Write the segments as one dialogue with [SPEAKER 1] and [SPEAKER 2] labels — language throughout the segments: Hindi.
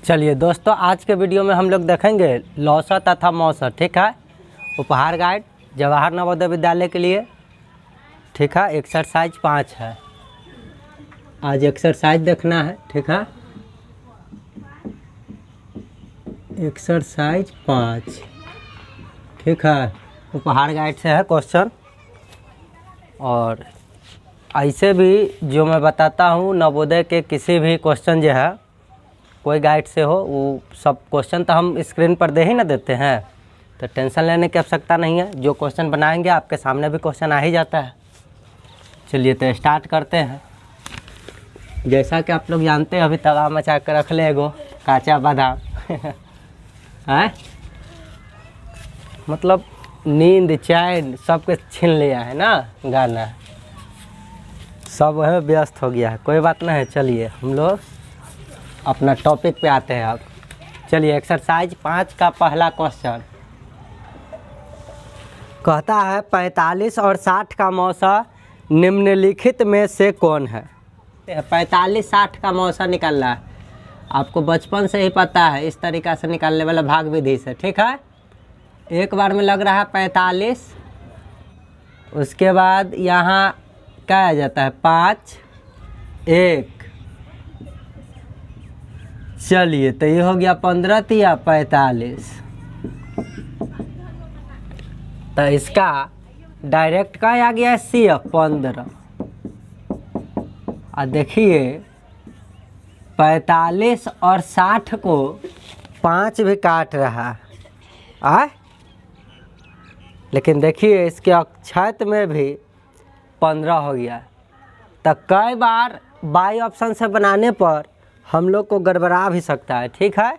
[SPEAKER 1] चलिए दोस्तों, आज के वीडियो में हम लोग देखेंगे लौसा तथा मौसा। ठीक है, उपहार गाइड जवाहर नवोदय विद्यालय के लिए। ठीक है, एक्सरसाइज 5 है। आज एक्सरसाइज देखना है। ठीक है, एक्सरसाइज 5। ठीक है, उपहार गाइड से है क्वेश्चन। और ऐसे भी जो मैं बताता हूँ नवोदय के किसी भी क्वेश्चन जो है कोई गाइड से हो, वो सब क्वेश्चन तो हम स्क्रीन पर दे ही ना देते हैं, तो टेंशन लेने की आवश्यकता नहीं है। जो क्वेश्चन बनाएंगे आपके सामने भी क्वेश्चन आ ही जाता है। चलिए तो स्टार्ट करते हैं। जैसा कि आप लोग जानते हैं, अभी तवा मचा कर रख ले एगो काचा बादाम है, मतलब नींद चैन सब कुछ छीन लिया है ना, गाना सब वह व्यस्त हो गया है। कोई बात नहीं है, चलिए हम लोग अपना टॉपिक पे आते हैं। अब चलिए एक्सरसाइज 5 का पहला क्वेश्चन कहता है 45 और 60 का मौसा निम्नलिखित में से कौन है। 45-60 का मौसा निकालना है, आपको बचपन से ही पता है, इस तरीक़ा से निकालने वाला भाग विधि से। ठीक है, एक बार में लग रहा है 45, उसके बाद यहाँ क्या आ जाता है 5 1। चलिए तो ये हो गया 15 तिया 45। तो इसका डायरेक्ट का आ गया CF 15। और देखिए 45 और 60 को 5 भी काट रहा है, लेकिन देखिए इसके अक्षत में भी 15 हो गया। तो कई बार बाई ऑप्शन से बनाने पर हम लोग को गड़बड़ा भी सकता है। ठीक है,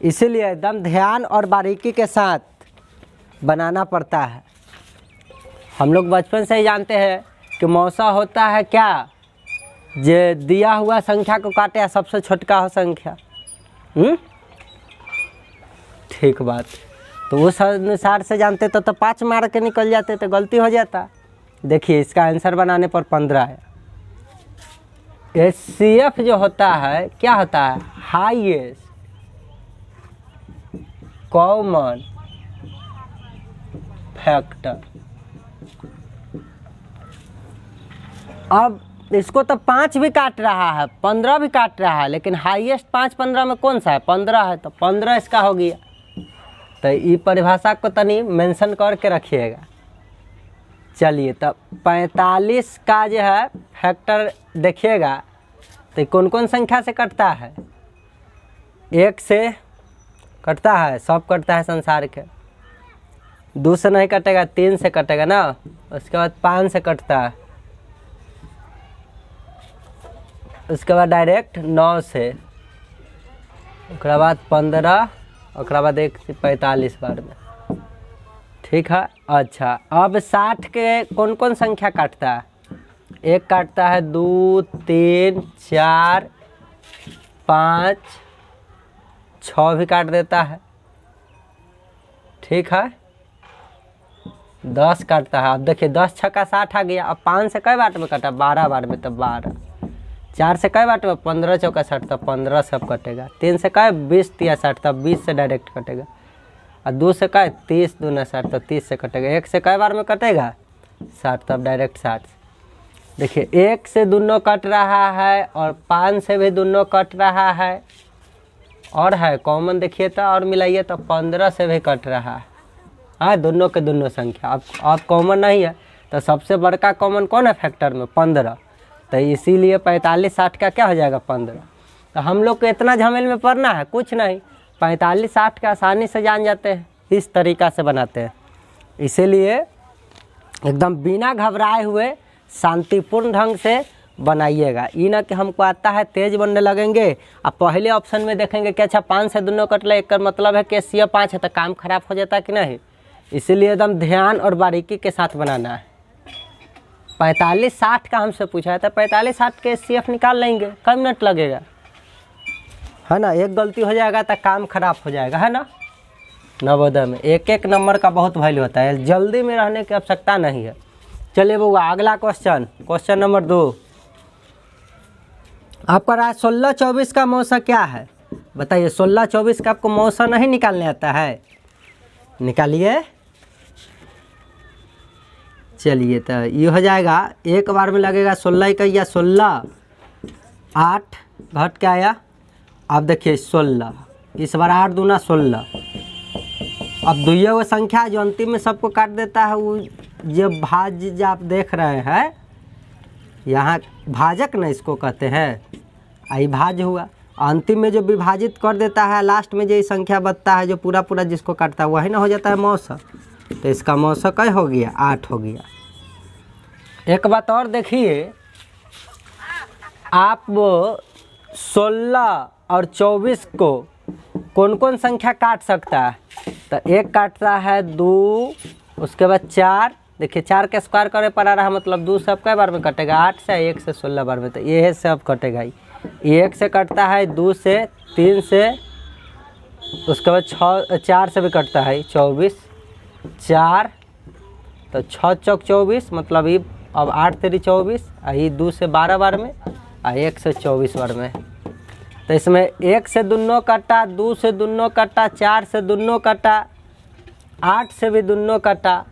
[SPEAKER 1] इसीलिए एकदम ध्यान और बारीकी के साथ बनाना पड़ता है। हम लोग बचपन से ही जानते हैं कि मौसा होता है क्या, जे दिया हुआ संख्या को काटे या सबसे छोटका हो संख्या। ठीक बात, तो उस अनुसार से जानते तो 5 मार के निकल जाते, तो गलती हो जाता। देखिए इसका आंसर बनाने पर 15 है। CF जो होता है क्या होता है, हाईएस्ट कॉमन फैक्टर। अब इसको तो 5 भी काट रहा है, 15 भी काट रहा है, लेकिन हाईएस्ट 5 15 में कौन सा है, 15 है, तो 15 इसका हो गया। तो ये परिभाषा को तनी मेंशन करके रखिएगा। चलिए तब 45 का जो है फैक्टर देखिएगा, तो कौन कौन संख्या से कटता है। 1 से कटता है, सब कटता है संसार के। 2 से नहीं कटेगा, 3 से कटेगा ना, उसके बाद 5 से कटता है, उसके बाद डायरेक्ट 9 से, उसके बाद 15, उसके बाद 1 से 45 बार में। ठीक है, अच्छा अब 60 के कौन कौन संख्या काटता है। 1 काटता है, 2 3 4 5 6 भी काट देता है। ठीक है, 10 काटता है। अब देखिए 10 छक्का 60 आ गया। अब 5 से कई बार में कटा, 12 बार में, तो 12। 4 से कई बार में, 15 चौका 60, तो 15 सब कटेगा। 3 से कई 20 तिया 60, तब 20 से डायरेक्ट कटेगा। और 2 से कई 30 दूना 60, तो 30 से कटेगा। 1 से कई बार में कटेगा 60, तब डायरेक्ट 60। देखिए 1 से दोनों कट रहा है और 5 से भी दोनों कट रहा है, और है कॉमन देखिए तो, और मिलाइए तो 15 से भी कट रहा है। हाँ, दोनों के दोनों संख्या अब कॉमन नहीं है, तो सबसे बड़का कॉमन कौन है फैक्टर में, 15। तो इसीलिए 45-60 का क्या हो जाएगा 15। तो हम लोग को इतना झमेल में पड़ना है कुछ नहीं, 45-60 का आसानी से जान जाते हैं, इस तरीक़ा से बनाते हैं। इसीलिए एकदम बिना घबराए हुए शांतिपूर्ण ढंग से बनाइएगा। ये ना कि हमको आता है तेज बनने लगेंगे। अब पहले ऑप्शन में देखेंगे कि अच्छा 5 से दोनों कटला, एक मतलब है कि CF 5 है, तो काम खराब हो जाता है कि नहीं। इसीलिए एकदम ध्यान और बारीकी के साथ बनाना है। 45-60 का हमसे पूछा है, तो 45-60 के CF निकाल लेंगे, कई मिनट लगेगा, है ना। एक गलती हो जाएगा तो काम खराब हो जाएगा, है ना। नवोदय में एक एक नंबर का बहुत वैल्यू होता है, जल्दी में रहने की आवश्यकता नहीं है। चलिए बउआ अगला क्वेश्चन नंबर 2। आपका राज 16-24 का मौसा क्या है। बताइए 16 24 का आपको मौसा नहीं निकालने आता है? निकालिए। चलिए तो ये हो जाएगा, एक बार में लगेगा 16 इकैया 16, 8 घट के आया। अब देखिए 16, इस बार 8 दूना 16। अब दुइया वो संख्या जो अंतिम में सबको काट देता है, वो जो भाज्य जो आप देख रहे हैं यहाँ, भाजक ना इसको कहते हैं, आई भाज्य हुआ। अंतिम में जो विभाजित कर देता है, लास्ट में जो संख्या बचता है, जो पूरा पूरा जिसको काटता है, वही ना हो जाता है मौसा। तो इसका मौसा क्या हो गया? 8 हो गया। एक बात और देखिए, आप 16 और 24 को कौन कौन संख्या काट सकता है? तो एक काटता है 2, उसके बाद 4। देखिए 4 के स्क्वायर करे पर आ रहा है, मतलब 2 सब कई बार में कटेगा? 8 से, 1 से 16 बार में। तो ये सब कटेगा ही। 1 से कटता है, 2 से, 3 से, उसके बाद 4 से भी कटता है 24, 4 तो 6 चौक 24, मतलब ये अब 8 तेरी 24, यही 2 से 12 बार में, 1 से 24 बार में। तो इसमें 1 से दोनों कटा, 2 से दोनों कटा, 4 से दोनों कटा, 8 से भी दोनों कटा।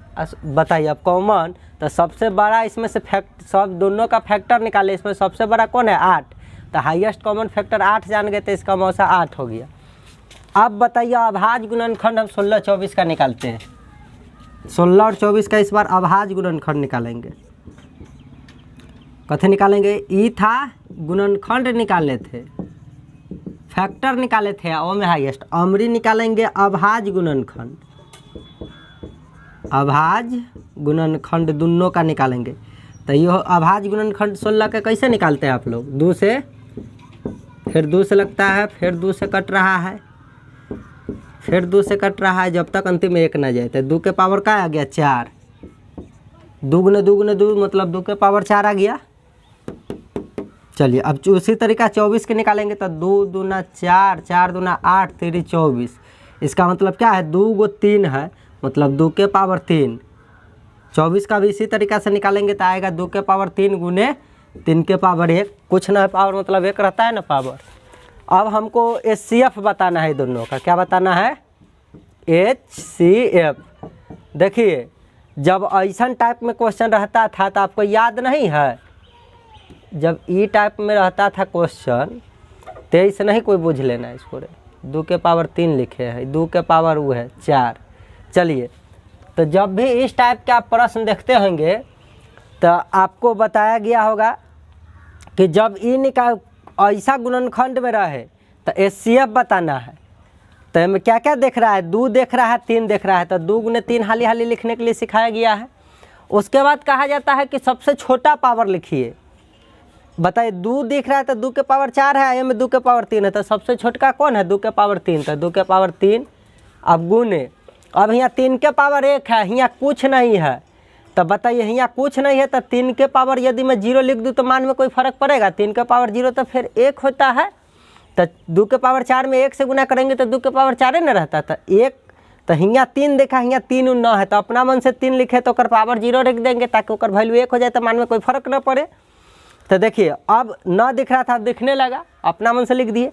[SPEAKER 1] बताइए अब कॉमन, तो सबसे बड़ा इसमें से सब दोनों का फैक्टर निकाले, इसमें सबसे बड़ा कौन है? 8। तो हाईएस्ट कॉमन फैक्टर 8 जान गए, तो इसका मौसा 8 हो गया। अब बताइए अभाज्य गुणनखंड हम 16 24 का निकालते हैं। 16 और 24 का इस बार अभाज्य गुणनखंड निकालेंगे। कथे निकालेंगे? ई था गुणनखंड निकाले थे, फैक्टर निकाले थे, ओ में हाईएस्ट। अमरी निकालेंगे अभाज्य गुणनखंड, अभाज्य गुणनखंड दोनों का निकालेंगे। तो ये अभाज्य गुणनखंड 16 का कैसे निकालते हैं आप लोग? 2 से, फिर 2 से लगता है, फिर 2 से कट रहा है, फिर 2 से कट रहा है, जब तक अंतिम में 1 ना जाए। तो 2 के पावर क्या आ गया? 4। 2 गुने 2 गुने 2, मतलब 2 के पावर 4 आ गया। चलिए अब उसी तरीका 24 के निकालेंगे। तो 2 दूना 4, 4 दूना 8, 3 24। इसका मतलब क्या है? 2 गो 3 है, मतलब 2 के पावर 3। 24 का भी इसी तरीका से निकालेंगे तो आएगा 2 के पावर 3 गुने 3 के पावर 1। कुछ ना पावर मतलब 1 रहता है ना पावर। अब हमको HCF बताना है दोनों का। क्या बताना है? HCF। देखिए जब ऐसा टाइप में क्वेश्चन रहता था तो आपको याद नहीं है, जब ई टाइप में रहता था क्वेश्चन, 23 नहीं कोई बुझ लेना है इसको। 2 के पावर 3 लिखे हैं, 2 के पावर वो है 4। चलिए तो जब भी इस टाइप के आप प्रश्न देखते होंगे तो आपको बताया गया होगा कि जब ई निकाल ऐसा गुणनखंड में रहे तो HCF बताना है। तो इसमें क्या क्या देख रहा है? 2 देख रहा है, 3 देख रहा है। तो 2 गुने 3 हाली हाली लिखने के लिए सिखाया गया है। उसके बाद कहा जाता है कि सबसे छोटा पावर लिखिए। बताइए 2 दिख रहा है तो 2 के पावर 4 है, में 2 के पावर 3 है, तो सबसे छोटका कौन है? 2 के पावर 3। तो 2 के पावर 3। अब गुने, अब यहाँ 3 के पावर 1 है, यहाँ कुछ नहीं है। तो बताइए यहाँ कुछ नहीं है तो 3 के पावर यदि मैं 0 लिख दूँ तो मान में कोई फ़र्क पड़ेगा? 3 के पावर 0 तो फिर 1 होता है। तो 2 के पावर 4 में 1 से गुना करेंगे तो 2 के पावर 4 न रहता। तो 1, तो यहाँ 3 देखा, यहाँ 3 न है, तो अपना मन से 3 लिखे तो पावर 0 लिख देंगे ताकि ओकर वैल्यू 1 हो जाए, तो मान में कोई फ़र्क न पड़े। तो देखिए अब न दिख रहा था, अब दिखने लगा, अपना मन से लिख दिए।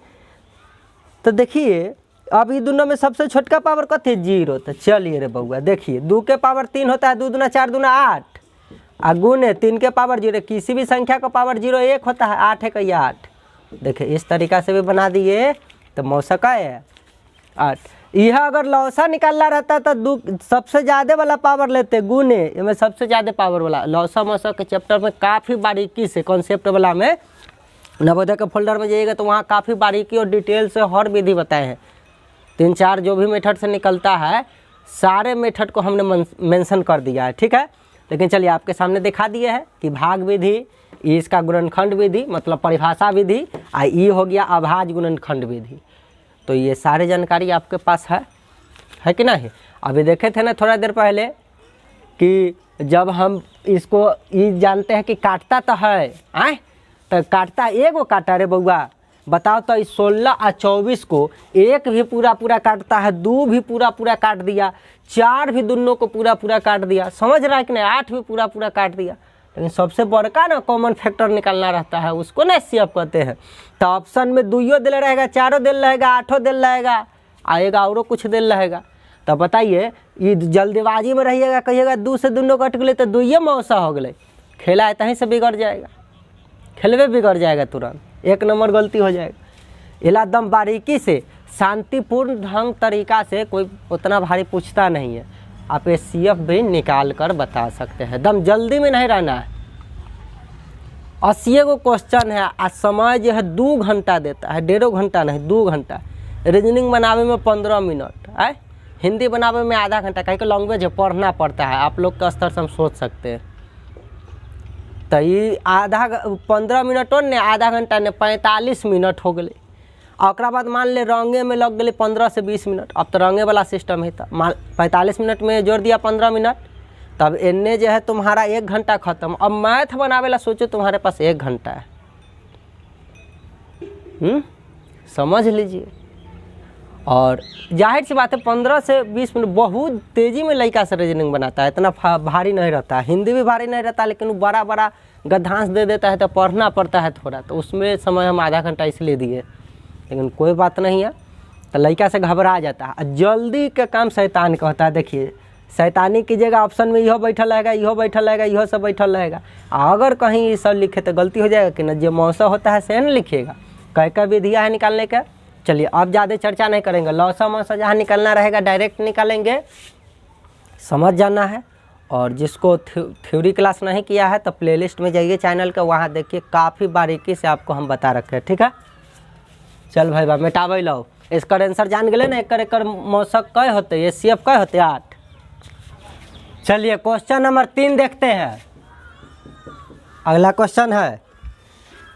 [SPEAKER 1] तो देखिए अब ये दोनों में सबसे छोटका पावर कथी? 0। तो चलिए रे बउआ देखिए 2 के पावर 3 होता है, 2 दूना 4 दूना 8, और गुने 3 के पावर 0, किसी भी संख्या का पावर 0 1 होता है, 8 है कहीं 8। देखिए इस तरीका से भी बना दिए तो मौसा का है 8। यह अगर लौसा निकालना रहता तो सबसे ज़्यादा वाला पावर लेते, गुने इसमें सबसे ज़्यादा पावर वाला। लौसा मौसा के चैप्टर में काफ़ी बारीकी से कॉन्सेप्ट वाला में नवोदय के फोल्डर में जाइएगा तो वहाँ काफ़ी बारीकी और डिटेल से हर विधि बताए हैं। 3-4 जो भी मेथड से निकलता है सारे मेथड को हमने मेंशन कर दिया है, ठीक है। लेकिन चलिए आपके सामने दिखा दिए है कि भाग विधि, इसका गुणनखंड विधि मतलब परिभाषा विधि, और ये हो गया अभाज्य गुणनखंड विधि। तो ये सारी जानकारी आपके पास है कि नहीं? अभी देखे थे ना थोड़ा देर पहले कि जब हम इसको ये जानते हैं कि काटता तो है, तो काटता एगो काटा रे बउआ। बताओ तो इस 16 और 24 को 1 भी पूरा पूरा काटता है, 2 भी पूरा पूरा काट दिया, 4 भी दोनों को पूरा पूरा काट दिया, समझ रहा है कि नहीं? 8 भी पूरा पूरा काट दिया। लेकिन सबसे बड़का ना कॉमन फैक्टर निकालना रहता है, उसको ना एचसीएफ कहते हैं। तो ऑप्शन में 2 दिल रहेगा, 4 दिल रहेगा, 8 दिल रहेगा, आएगा और कुछ दिल रहेगा। तो बताइए ये जल्दीबाजी में रहिएगा, कहिएगा 2 से 2 कट गए तो 2 मौसा हो गए, खेला है तहीं से बिगड़ जाएगा, खेलवे बिगड़ जाएगा तुरंत, 1 नंबर गलती हो जाएगा। एकदम बारीकी से शांतिपूर्ण ढंग तरीका से, कोई उतना भारी पूछता नहीं है, आप एचसीएफ भी निकाल कर बता सकते हैं। एकदम जल्दी में नहीं रहना है। 80 गो क्वेश्चन है, आज समय जो है 2 घंटा देता है, 1.5 घंटा नहीं 2 घंटा। रीजनिंग बनावे में 15 मिनट है, हिंदी बनावे में आधा घंटा, कहीं का लैंग्वेज है, पढ़ना पड़ता है, आप लोग के स्तर से हम सोच सकते हैं। तो ये 15 मिनट और ने आधा घंटा ने 45 मिनट हो गए। और बाद मान ले रंगे में लग गए 15 से 20 मिनट, अब तो रंगे वाला सिस्टम है, तो 45 मिनट में जोड़ दिया 15 मिनट, तब इन्ने जो है तुम्हारा 1 घंटा खत्म। अब मैथ बनावे ला सोचो तुम्हारे पास 1 घंटा है, समझ लीजिए। और जाहिर सी बात है 15 से 20 मिनट बहुत तेज़ी में लड़का से रीजनिंग बनाता है, इतना भारी नहीं रहता है। हिंदी भी भारी नहीं रहता, लेकिन वो बड़ा बड़ा गद्यांश दे देता है तो पढ़ना पड़ता है थोड़ा, तो उसमें समय हम आधा घंटा इसलिए दिए, लेकिन कोई बात नहीं है। तो लड़का से घबरा जाता है। जल्दी का काम शैतान का होता है। देखिए शैतानी कीजिएगा, ऑप्शन में इहो बैठल रहेगा, इहो बैठल रहेगा, इहो सब बैठल रहेगा। अगर कहीं ये सब लिखे तो गलती हो जाएगा कि ना, जो मौसा होता है से न लिखिएगा। कई विधियाँ है निकालने का। चलिए अब ज़्यादा चर्चा नहीं करेंगे, लौसा मौसा जहाँ निकलना रहेगा डायरेक्ट निकालेंगे, समझ जाना है। और जिसको थ्योरी क्लास नहीं किया है तो प्लेलिस्ट में जाइए चैनल का, वहाँ देखिए काफ़ी बारीकी से आपको हम बता रखे हैं, ठीक है। चल भाई बा मिटावे लो, इसका आंसर जान गए ना। एक मौसक कई होते, एचसीएफ कई होते 8। चलिए क्वेश्चन नंबर 3 देखते हैं। अगला क्वेश्चन है,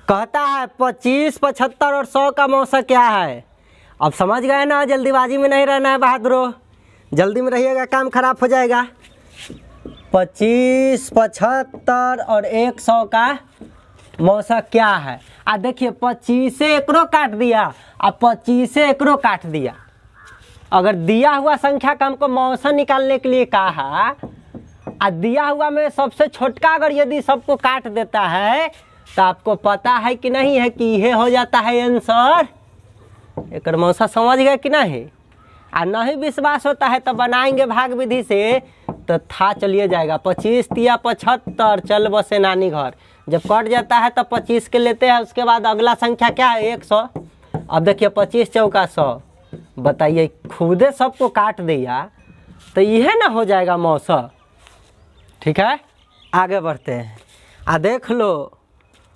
[SPEAKER 1] कहता है 25, 75 और 100 का मौसक क्या है। अब समझ गए ना, जल्दीबाजी में नहीं रहना है बहादुरो, जल्दी में रहिएगा काम खराब हो जाएगा। 25, 75 और 100 का मौसक क्या है। आ देखिए 25 से एकरो काट दिया और 25 से एकरो काट दिया। अगर दिया हुआ संख्या का हमको मौसक निकालने के लिए कहा, और दिया हुआ में सबसे छोटका अगर यदि सबको काट देता है तो आपको पता है कि नहीं है कि यह हो जाता है आंसर। एक मौसा समझ गए कि नहीं। और नहीं विश्वास होता है तो बनाएंगे भाग विधि से, तो था चलिए जाएगा। 25 तिया 75, चल बसे नानी घर। जब कट जाता है तो 25 के लेते हैं, उसके बाद अगला संख्या क्या है 100। अब देखिए 25 चौका 100, बताइए खुदे सबको काट दिया तो यह ना हो जाएगा मौसक, ठीक है। आगे बढ़ते हैं। देख लो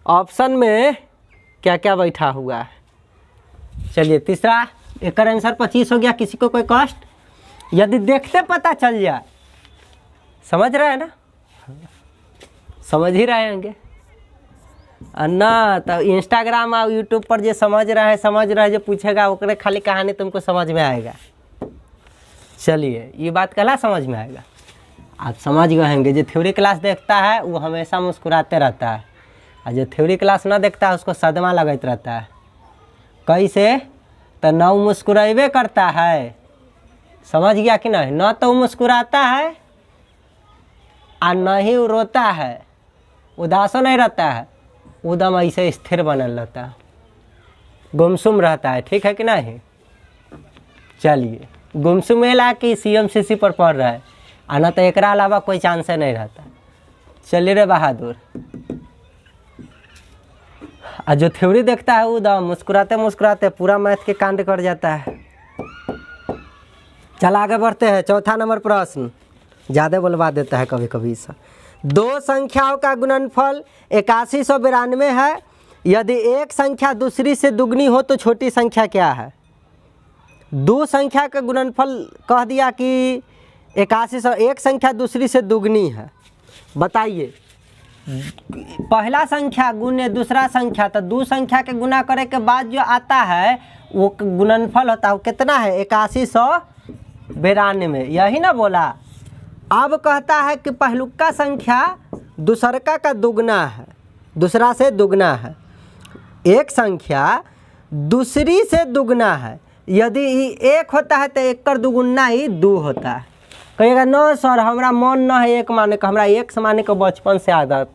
[SPEAKER 1] ऑप्शन में क्या क्या बैठा हुआ है। चलिए तीसरा, एक आंसर 25 हो गया। किसी को कोई कष्ट, यदि देखते पता चल जाए, समझ रहे हैं ना, समझ ही रहे होंगे ना। तो इंस्टाग्राम और यूट्यूब पर जो समझ रहा है जो पूछेगा ओकरे खाली कहानी तुमको समझ में आएगा। चलिए ये बात कला समझ में आएगा, आप समझ गए होंगे। जो थ्योरी क्लास देखता है वो हमेशा मुस्कुराते रहता है, और जो थ्योरी क्लास ना देखता है उसको सदमा लगते रहता है। कैसे, तो न मुस्कुरावे करता है, समझ गया कि नहीं। न तो मुस्कुराता है और न ही रोता है, उदासो नहीं रहता है, उदम ऐसे स्थिर बनल रहता है, गुमसुम रहता है, ठीक है कि नहीं। चलिए गुमसुम ला कि CMCC पर पढ़ रहा है, और न तो एक अलावा कोई चांस नहीं रहता। चलिए रे बहादुर। और जो थ्योरी देखता है उदम मुस्कुराते मुस्कुराते पूरा मैथ के कांड कर जाता है। चल आगे बढ़ते हैं। चौथा नंबर प्रश्न, ज़्यादा बुलवा देता है कभी कभी सब। 2 संख्याओं का गुणनफल 8192 है। यदि एक संख्या दूसरी से दुगनी हो तो छोटी संख्या क्या है। 2 संख्या का गुणनफल कह दिया कि 8100, एक संख्या दूसरी से दुगनी है। बताइए पहला संख्या गुने दूसरा संख्या, तो 2 संख्या के गुना करे के बाद जो आता है वो गुणनफल होता है, वो कितना है 8192, यही ना बोला। अब कहता है कि पहलुका संख्या दूसरका का दुगना है, दूसरा से दुगना है। एक संख्या दूसरी से दुगना है, यदि 1 होता है तो 1 कर दुगुना ही 2 होता है। कहिएगा न सर हमरा मन न है 1 माने का, हमरा 1 से माने का बचपन से आदत।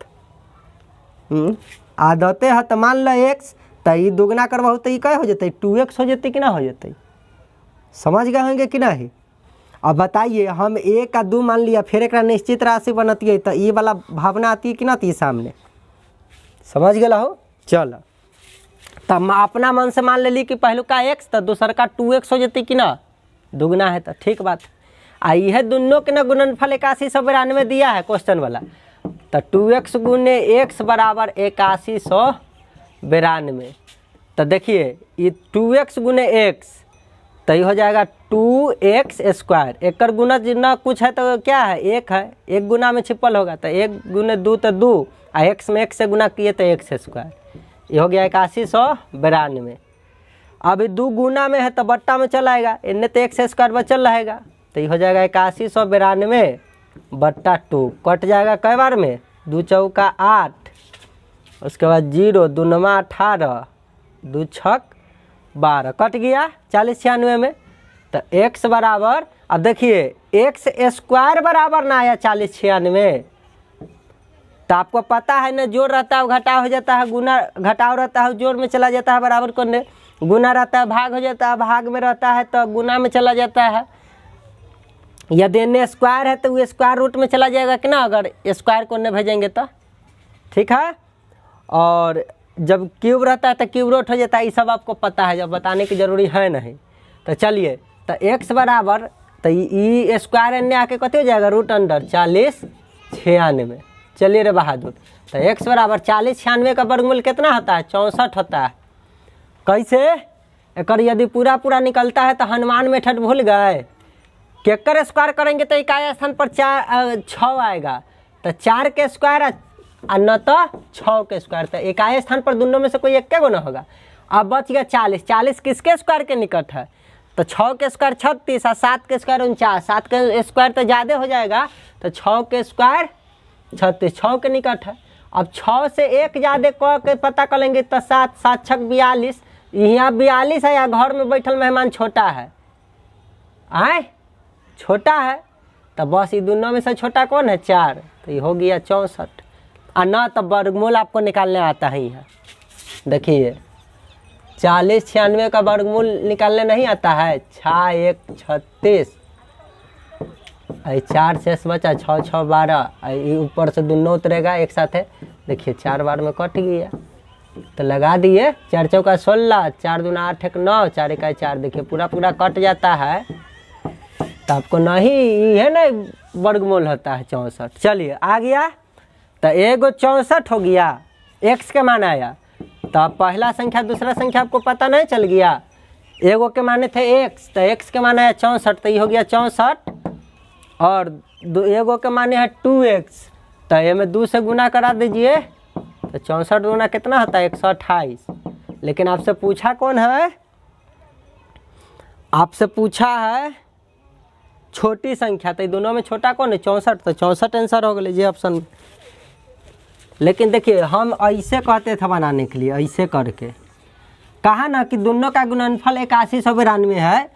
[SPEAKER 1] आदते है तो मान लो x, तो ये दुगना करबहू तो ये क्या हो जाते 2x हो जाते कि ना हो जाते, समझ गए होंगे कि नहीं। अब बताइए हम 1 का 2 मान लिया, फिर एक निश्चित राशि बनती है तो ये वाला भावना आती है कि ना आती है सामने, समझ गए हो। चलो तब अपना मन से मान लेली कि पहलू का x तो दूसर का 2x हो जाती कि ना, दुगना है तो ठीक बात। आई है दोनों के ना गुणनफल 8192 दिया है क्वेश्चन वाला, तो 2x गुने x बराबर 8192। तो देखिए ये 2x गुने x तो ये हो जाएगा 2x स्क्वायर, एक गुना जितना कुछ है तो क्या है 1 है, 1 गुना में छिपल होगा तो 1 गुने 2 तो 2, और x में 1 से गुना किए तो x स्क्वायर, ये हो गया 8192। अभी 2 गुना में है तो बट्टा में चला आएगा, इन्हें तो x स्क्वायर बचल रहेगा, तो ये हो जाएगा 8192 बट्टा 2, कट जाएगा कई बार में 2 चौका 8, उसके बाद 0 2 9 18 2 6 12, कट गया 4096 में। तो x बराबर, अब देखिए x स्क्वायर बराबर ना आया 4096, तो आपको पता है ना जोड़ रहता है घटाव हो जाता है, गुना घटाव रहता है जोड़ में चला जाता है, बराबर करने गुना रहता है भाग हो जाता है, भाग में रहता है तो गुना में चला जाता है। यदि n स्क्वायर है तो वो स्क्वायर रूट में चला जाएगा कि ना, अगर स्क्वायर को न भेजेंगे तो ठीक है। और जब क्यूब रहता है तो क्यूब रूट हो जाता है, ये सब आपको पता है, जब बताने की जरूरी है नहीं। तो चलिए तो x बराबर तो ई स्क्वायर एने आके कते हो जाएगा रूट अंडर 4096। चलिए रे बहादुर, तो x बराबर 4096 का वर्गमूल कितना होता है 64 होता है। कैसे एक यदि पूरा पूरा निकलता है तो हनुमान मेथड भूल गए, केकर स्क्वायर करेंगे तो इकाई स्थान पर 6 आएगा, तो 4 के स्क्वायर और न तो 6 के स्क्वायर, तो इकाई स्थान पर दोनों में से कोई एक के गुना होगा। अब बच गया 40, 40 किसके स्क्वायर के निकट है, तो 6 के स्क्वायर 36 और 7 के स्क्वायर 49, 7 के स्क्वायर तो ज़्यादा हो जाएगा, तो 6 के स्क्वायर 36 6 के निकट है। अब 6 से एक ज़्यादा क के पता कर लेंगे तो 7 7 6 42, यहाँ 42 है या घर में बैठल मेहमान छोटा है, आए छोटा है, तो बस ये दोनों में से छोटा कौन है 4, तो ये हो गया 64। और ना तो वर्गमूल आपको निकालने आता है, यहाँ देखिए 4096 का वर्गमूल निकालने नहीं आता है, 6 1 36, 4 शेष बचा 6 6 12, ये ऊपर से दोनों उतरेगा एक साथ है, देखिए 4 बार में कट गया, तो लगा दिए 4 चौका 16, 4 दूना 8 1 9, 4 इकाई 4, देखिए पूरा पूरा कट जाता है, तो आपको नहीं ये ना वर्गमूल होता है 64। चलिए आ गया, तो एगो 64 हो गया, x के मान आया, तो पहला संख्या दूसरा संख्या आपको पता नहीं चल गया, एगो के माने थे x, तो x के मान आया 64, तो ये हो गया 64, और एगो के माने है 2x, तो ये में 2 से गुना करा दीजिए, तो 64 गुना कितना होता है 128। लेकिन आपसे पूछा कौन है, आपसे पूछा है छोटी संख्या, तो दोनों में छोटा कौन है 64, तो 64 आंसर हो गया जी ऑप्शन में। लेकिन देखिए हम ऐसे कहते थे बनाने के लिए, ऐसे करके कहा ना कि दोनों का गुणनफल 8192 है,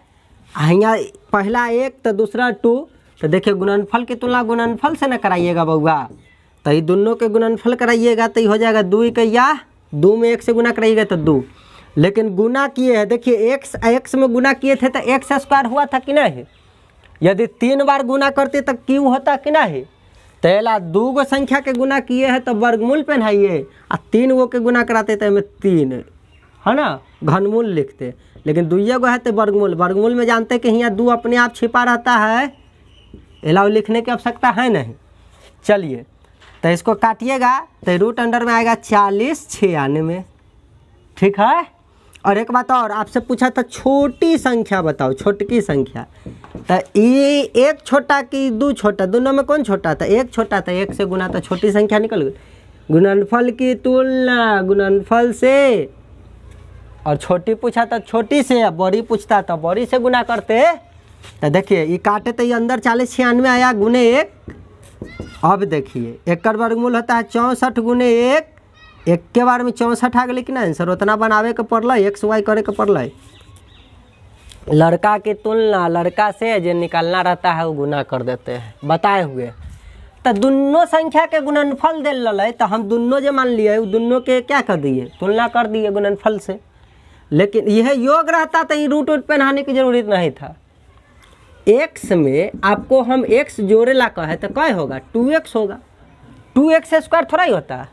[SPEAKER 1] यहाँ पहला 1 तो दूसरा 2, तो देखिए गुणनफल की तुलना गुणनफल से ना कराइएगा बउआ, तो ये दोनों के गुणनफल कराइएगा तो ये हो जाएगा 2 इकैया 2 में 1 से गुना कराइएगा तो 2, लेकिन गुना किए हैं देखिए x में गुना किए थे तो x स्क्वायर हुआ था कि नहीं, यदि 3 बार गुना करते तो क्यों होता कि नहीं, तेला 2 गो संख्या के गुना किए हैं तो वर्गमूल पहनाइए, और 3 गो के गुना कराते तो हमें 3 है ना घनमूल लिखते, लेकिन 2 गो है तो वर्गमूल, वर्गमूल में जानते कि यहाँ 2 अपने आप छिपा रहता है, एलाव लिखने की आवश्यकता है नहीं। चलिए तो इसको काटिएगा तो रूट अंडर में आएगा 4096, ठीक है। और एक बात और आपसे पूछा था छोटी संख्या बताओ, छोटकी संख्या, तो ये एक छोटा कि 2 छोटा, दोनों में कौन छोटा था, एक छोटा था, 1 से गुना तो छोटी संख्या निकल गई। गुणनफल की तुलना गुणनफल से, और छोटी पूछा था छोटी से, बड़ी पूछता था बड़ी से गुना करते, तो देखिए ये काटे तो ये अंदर 4096 आया गुने 1। अब देखिए एक का वर्गमूल होता है 64 गुने 1, एक के बार में 64 आ गई कि ना आंसर उतना बनावे के पड़ल, एक्स वाई करे के पड़ल। लड़का की तुलना लड़का से जो निकालना रहता है वो गुना कर देते हैं बताए हुए। तो दोनों संख्या के गुणनफल दे रहा तो हम दोनों जो मान लिए दोनों के क्या कर दिए, तुलना कर दिए गुणनफल से। लेकिन यह योग रहता तो ये रूट वूट पहनाने की जरूरत नहीं था। x में आपको हम x जोड़े ला कहे तो क्या होगा, 2x होगा। 2x स्क्वायर थोड़ा ही होता है।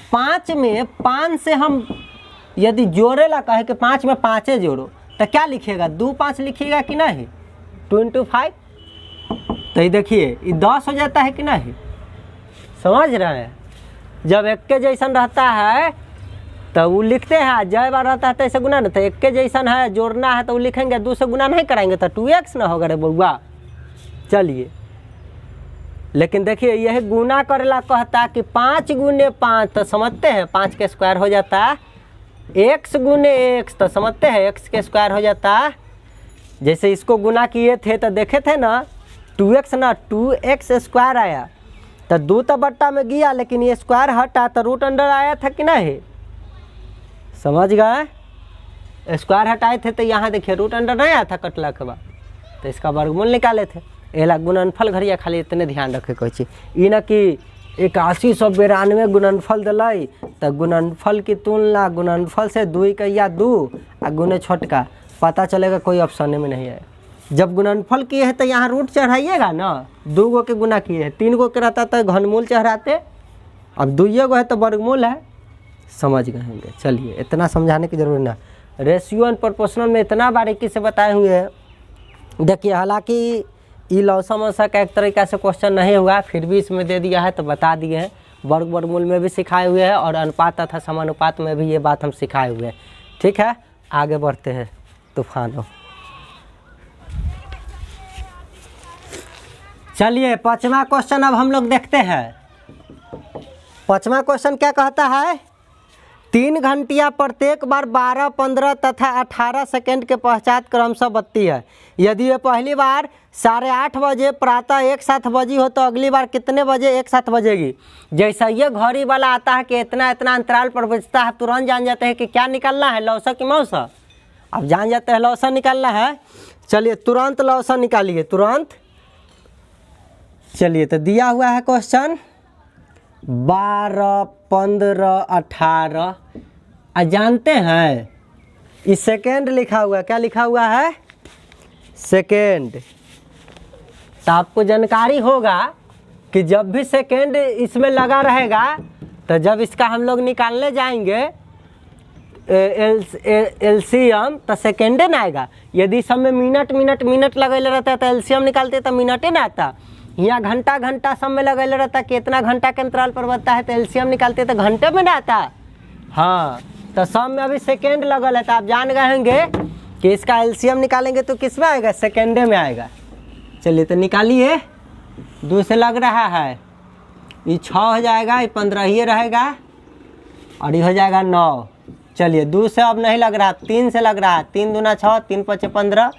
[SPEAKER 1] 5 में 5 से हम यदि जोड़े ला कहे कि 5 में 5 जोड़ो तो क्या लिखिएगा, 2 5 लिखिएगा कि नहीं, 2 × 5। तो ये देखिए ये 10 हो जाता है कि नहीं, समझ रहे हैं। जब एक के जैसन रहता है तो वो लिखते हैं, जय बार रहता है तो ऐसे गुना नहीं, तो एक के जैसन है जोड़ना है तो वो लिखेंगे, 2 से गुना नहीं कराएंगे तो 2x ना होगा रे बउआ। चलिए लेकिन देखिए यह गुना करेला कहता कि 5 × 5 तो समझते हैं 5 के स्क्वायर हो जाता है, x × x तो समझते हैं x के स्क्वायर हो जाता है। जैसे इसको गुना किए थे तो देखे थे ना 2x ना 2x स्क्वायर आया, तो 2 तो बट्टा में गया लेकिन ये स्क्वायर हटा तो रूट अंडर आया था कि नहीं, समझ गए। स्क्वायर हटाए थे तो यहाँ देखिए रूट अंडर नहीं आया था कटला के बाद, तो इसका वर्गमूल निकाले थे। एला गुणनफल घरिया खाली इतने ध्यान रखे कहे ई न कि 8192 गुणनफल दिलाई तो गुणनफल की तुलना गुणनफल से 2 कहिया 2 आ गुने छोटका, पता चलेगा कोई ऑप्शन में नहीं है। जब गुणनफल किए हैं तो यहाँ रूट चढ़ाइएगा ना, 2 गो के गुना किए हैं, 3 गो के रहता तो घनमूल चढ़ाते, अब 2 गो है तो वर्गमूल है, समझ गए होंगे। चलिए इतना समझाने की जरूरत ना, रेशियो एंड प्रोपोर्शनल में इतना बारीकी से बताए हुए हैं। देखिए हालांकि ये लौसा मौसा का एक तरीका से क्वेश्चन नहीं हुआ, फिर भी इसमें दे दिया है तो बता दिए हैं। वर्गमूल में भी सिखाए हुए हैं और अनुपात तथा समानुपात में भी ये बात हम सिखाए हुए हैं। ठीक है, आगे बढ़ते हैं तूफानों। चलिए 5वां क्वेश्चन अब हम लोग देखते हैं। 5वां क्वेश्चन क्या कहता है, 3 घंटियाँ प्रत्येक बार 12, 15 तथा 18 सेकेंड के पश्चात क्रमशः बजती है। यदि ये पहली बार 8:30 बजे प्रातः एक साथ बजी हो तो अगली बार कितने बजे एक साथ बजेगी। जैसा ये घड़ी वाला आता है कि इतना इतना अंतराल पर बजता है, तुरंत जान जाते हैं कि क्या निकालना है, लौसा कि मौसा। अब जान जाते हैं लौसा निकालना है। चलिए तुरंत लौसा निकालिए, तुरंत। चलिए तो दिया हुआ है क्वेश्चन 12, 15, 18। जानते हैं इस सेकेंड लिखा हुआ है, क्या लिखा हुआ है, सेकेंड। तो आपको जानकारी होगा कि जब भी सेकेंड इसमें लगा रहेगा तो जब इसका हम लोग निकालने जाएंगे एलसीएम तो सेकेंडे ना आएगा। यदि सब में मिनट मिनट मिनट लगेले रहता है तो एलसीएम निकालते तो मिनटे ना आता। यहाँ घंटा घंटा सब में लगेले रहता कि इतना घंटा के अंतराल पर बजता है तो एलसीएम निकालते तो घंटे में ना आता। हाँ तो सब में अभी सेकेंड लगल है, तो आप जान गए होंगे कि इसका एलसीएम निकालेंगे तो किस में आएगा, सेकेंडे में आएगा। चलिए तो निकालिए, 2 से लग रहा है, ये 6 हो जाएगा, ये 15 ही रहेगा और ये हो जाएगा 9। चलिए 2 से अब नहीं लग रहा, 3 से लग रहा है, 3 दूना 6, 3 5 15,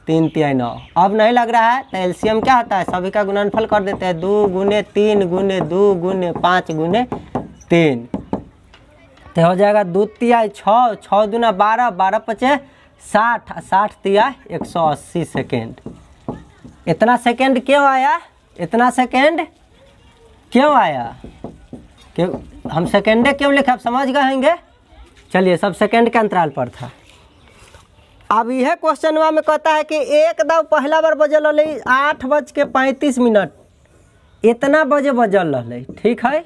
[SPEAKER 1] 3 3 9। अब नहीं लग रहा है तो एलसीएम क्या होता है, सभी का गुणनफल कर देते हैं, 2 × 3 × 2 × 5 × 3 तो हो जाएगा 2 तिया 6, 6 दूना 12, 12 5 60, 60 तिया 180 सेकेंड। इतना सेकेंड क्यों आया, इतना सेकेंड क्यों आया, क्यों हम सेकेंडे क्यों लिखे, आप समझ गए होंगे। चलिए सब सेकेंड के अंतराल पर था। अब यह क्वेश्चन में कहता है कि एक दाव पहला बार बजल रही 8:35, इतना बजे बजल रही, ठीक है,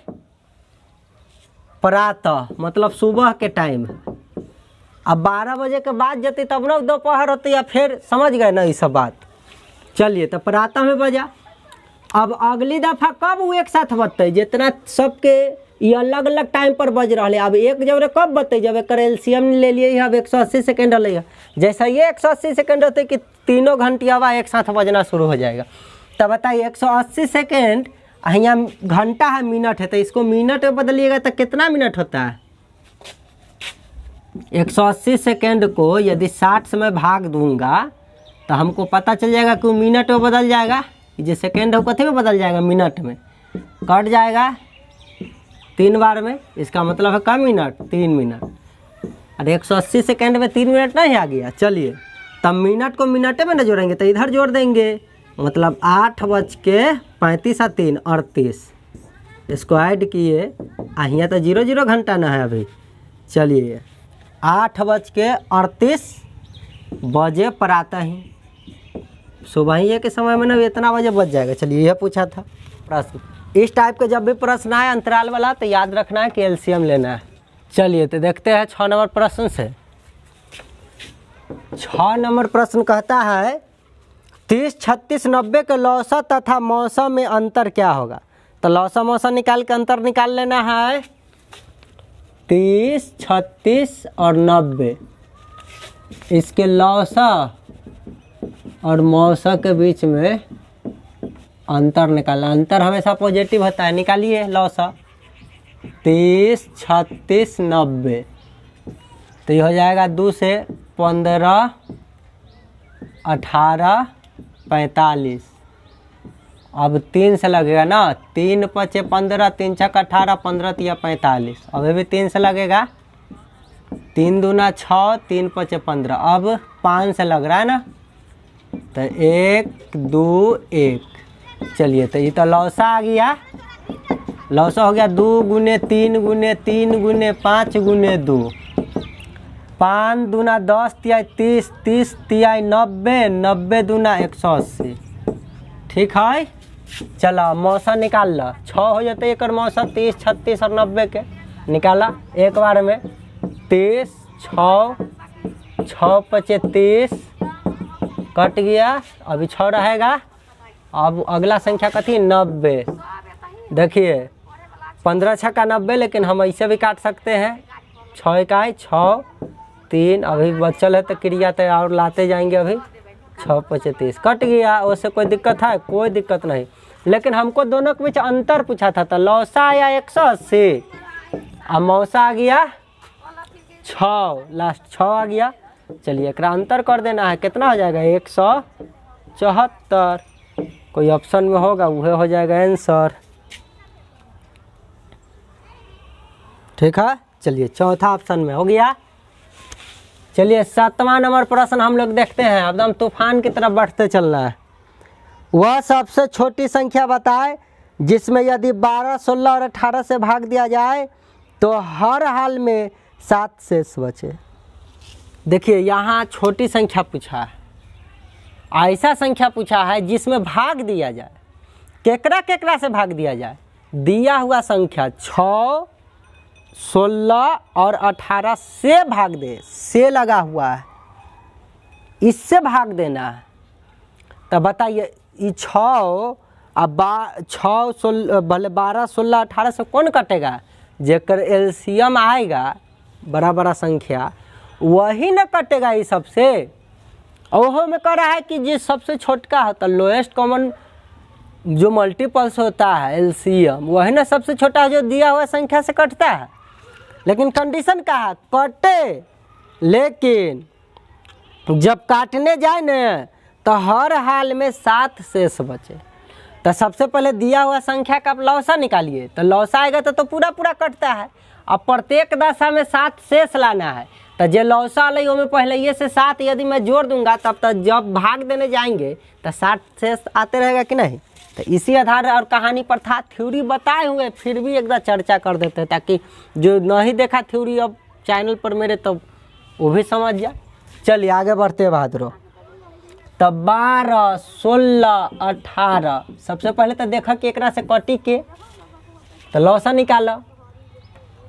[SPEAKER 1] प्रातः मतलब सुबह के टाइम। अब 12 बजे के बाद जती तब ना दोपहर होती या फिर, समझ गए ना ये सब बात। चलिए तो प्रातः में बजा। अब अगली दफ़ा कब वो एक साथ बजते, जितना सबके ये अलग अलग टाइम पर बज रहा है। अब एक जब कब बजते, जब एक एलसीएम ले लिए, अब 180 सेकेंड रही। जैसा ये 180 सेकेंड होते कि तीनों घंटियावा एक साथ बजना शुरू हो जाएगा। तब बताइए 180 सेकेंड, यहाँ घंटा है मिनट है, तो इसको मिनट में बदलिएगा तो कितना मिनट होता है। 180 सेकेंड को यदि 60 से मैं भाग दूंगा तो हमको पता चल जाएगा कि वो मिनट में बदल जाएगा। जो सेकेंड है कथी में बदल जाएगा, मिनट में, कट जाएगा 3 बार में, इसका मतलब है कम मिनट, 3 मिनट। अरे 180 सेकेंड में 3 मिनट नहीं आ गया। चलिए तब मिनट को मिनटे में न जोड़ेंगे तो इधर जोड़ देंगे, मतलब 8:35 35 और 3 38, इसको ऐड किए। यहाँ तो 00 घंटा ना है अभी। चलिए 8:38 प्रातः ही, सुबह ही के समय में ना इतना बजे बज जाएगा। चलिए यह पूछा था प्रश्न। इस टाइप के जब भी प्रश्न आए अंतराल वाला तो याद रखना है कि एलसीएम लेना है। चलिए तो देखते हैं 6 नंबर प्रश्न से। 6 नंबर प्रश्न कहता है 30, 36, 90 के लौसा तथा मौसम में अंतर क्या होगा। तो लौसा मौसम निकाल के अंतर निकाल लेना है। 30, 36 और 90, इसके लौसा और मौसा के बीच में अंतर निकालना। अंतर हमेशा पॉजिटिव होता है। निकालिए लौसा। 30, 36, 90, तो ये हो जाएगा 2 से 15, 18, 45। अब 3 से लगेगा ना, 3 × 5 = 15, 3 × 6 = 18, 15 × 3 = 45। अभी भी 3 से लगेगा। 3 दूना 6, 3 × 5 = 15। अब 5 से लग रहा है ना, तो 1, 2, 1। चलिए तो ये तो लौसा आ गया। लौसा हो गया 2 × 3 × 3 × 5 × 2। 5 दूना 10, 30, 30 × 90, 90 दूना 180। ठीक है। चलो मौसा निकाल लो। 6 हो जाते एक मौसा, 30, 36 और 90 के निकाला एक बार में। 30, 6, 6 × 5 = 30, कट गया। अभी 6 रहेगा। अब अगला संख्या कथी, 90। देखिए 15 × 6 = 90, लेकिन हम ऐसे भी काट सकते हैं। 6 × 6, 3, अभी बचल है तो क्रिया तो और लाते जाएंगे। अभी 6 × 5 = 30, कट गया। उससे कोई दिक्कत है? कोई दिक्कत नहीं। लेकिन हमको दोनों के बीच अंतर पूछा था, तो लौसा आया 180 और मौसा आ गया 6, लास्ट 6 आ गया। चलिए एक अंतर कर देना है। कितना हो जाएगा, 174। कोई ऑप्शन में होगा वह हो जाएगा आंसर। ठीक है। चलिए चौथा ऑप्शन में हो गया। चलिए 7वां नंबर प्रश्न हम लोग देखते हैं। एकदम तूफान की तरफ बढ़ते चलना है। वह सबसे छोटी संख्या बताए जिसमें यदि 12, 16 और 18 से भाग दिया जाए तो हर हाल में 7 शेष बचे। देखिए यहाँ छोटी संख्या पूछा है, ऐसा संख्या पूछा है जिसमें भाग दिया जाए। केकरा केकरा से भाग दिया जाए? दिया हुआ संख्या 6, 16 और 18 से भाग दे। से लगा हुआ है, इससे भाग देना है। तो बताइए ये 6 अब 6, 16 भले 12, 16, 18 से कौन कटेगा? जेकर एलसीएम आएगा बड़ा बड़ा संख्या वही न कटेगा ये सबसे। ओहो में कह रहा है कि जिस सबसे छोटका होता है, लोएस्ट कॉमन जो मल्टीपल्स होता है एलसीएम, वही ना सबसे छोटा जो दिया हुआ संख्या से कटता है। लेकिन कंडीशन क्या है, कटे, लेकिन जब काटने जाए न तो हर हाल में 7 शेष बचे। तो सबसे पहले दिया हुआ संख्या का आप लौसा निकालिए। तो लौसा आएगा तो पूरा पूरा कटता है। अब प्रत्येक दशा में 7 शेष लाना है। तो जो लौसा ली में पहले ये से 7 यदि मैं जोड़ दूंगा तब तक जब भाग देने जाएंगे तो 7 शेष आते रहेगा कि नहीं। तो इसी आधार और कहानी पर था, थ्योरी बताए हुए फिर भी एक बार चर्चा कर देते हैं ताकि जो नहीं देखा थ्योरी अब चैनल पर मेरे तो वो भी समझ जाए। चलिए आगे बढ़ते बहादुर। तो 12, 16, 18 सबसे पहले तो देखा कि एकरा से कटी के तो लौसा निकालो।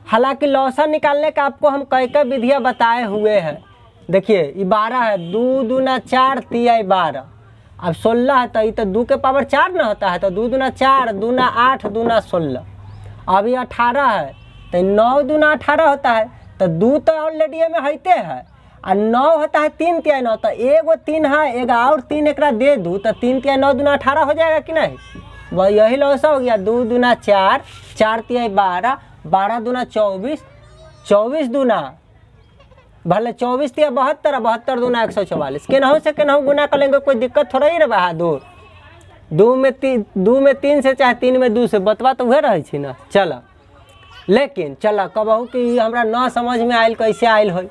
[SPEAKER 1] हालांकि लौसा निकालने का आपको हम कई कई विधियाँ बताए हुए हैं। देखिए ये 12 है, 2 दूना 4, 3 12। अब 16 है तो ये तो 2 के पावर 4 ना होता है, तो 2 दूना 4, दूना 8, दूना 16। अब ये 18 है तो 9 दूना 18 होता है, तो 2 तो ऑलरेडी में होते हैं और 9 होता है 3 तिया 9, तो एगो 3 है, एक और 3 एक दे दूँ तो 3 तिया 9 दूना 18 हो जाएगा कि नहीं। वह यही लौसा हो गया। 2 दूना 4, 4 तिया 12, 12 दूना 24, 24 दूना भले 24 तिया 72, 72 दूना 144। केनाहू से केनाहू गुना कर लेंगे, कोई दिक्कत थोड़ा ही रह बहादुर। 2 में 3 से चाहे 3 में 2 से बतवा तो वह रही ना। चला लेकिन चला कहूँ कि हमरा न समझ में आयल कैसे आयल हो,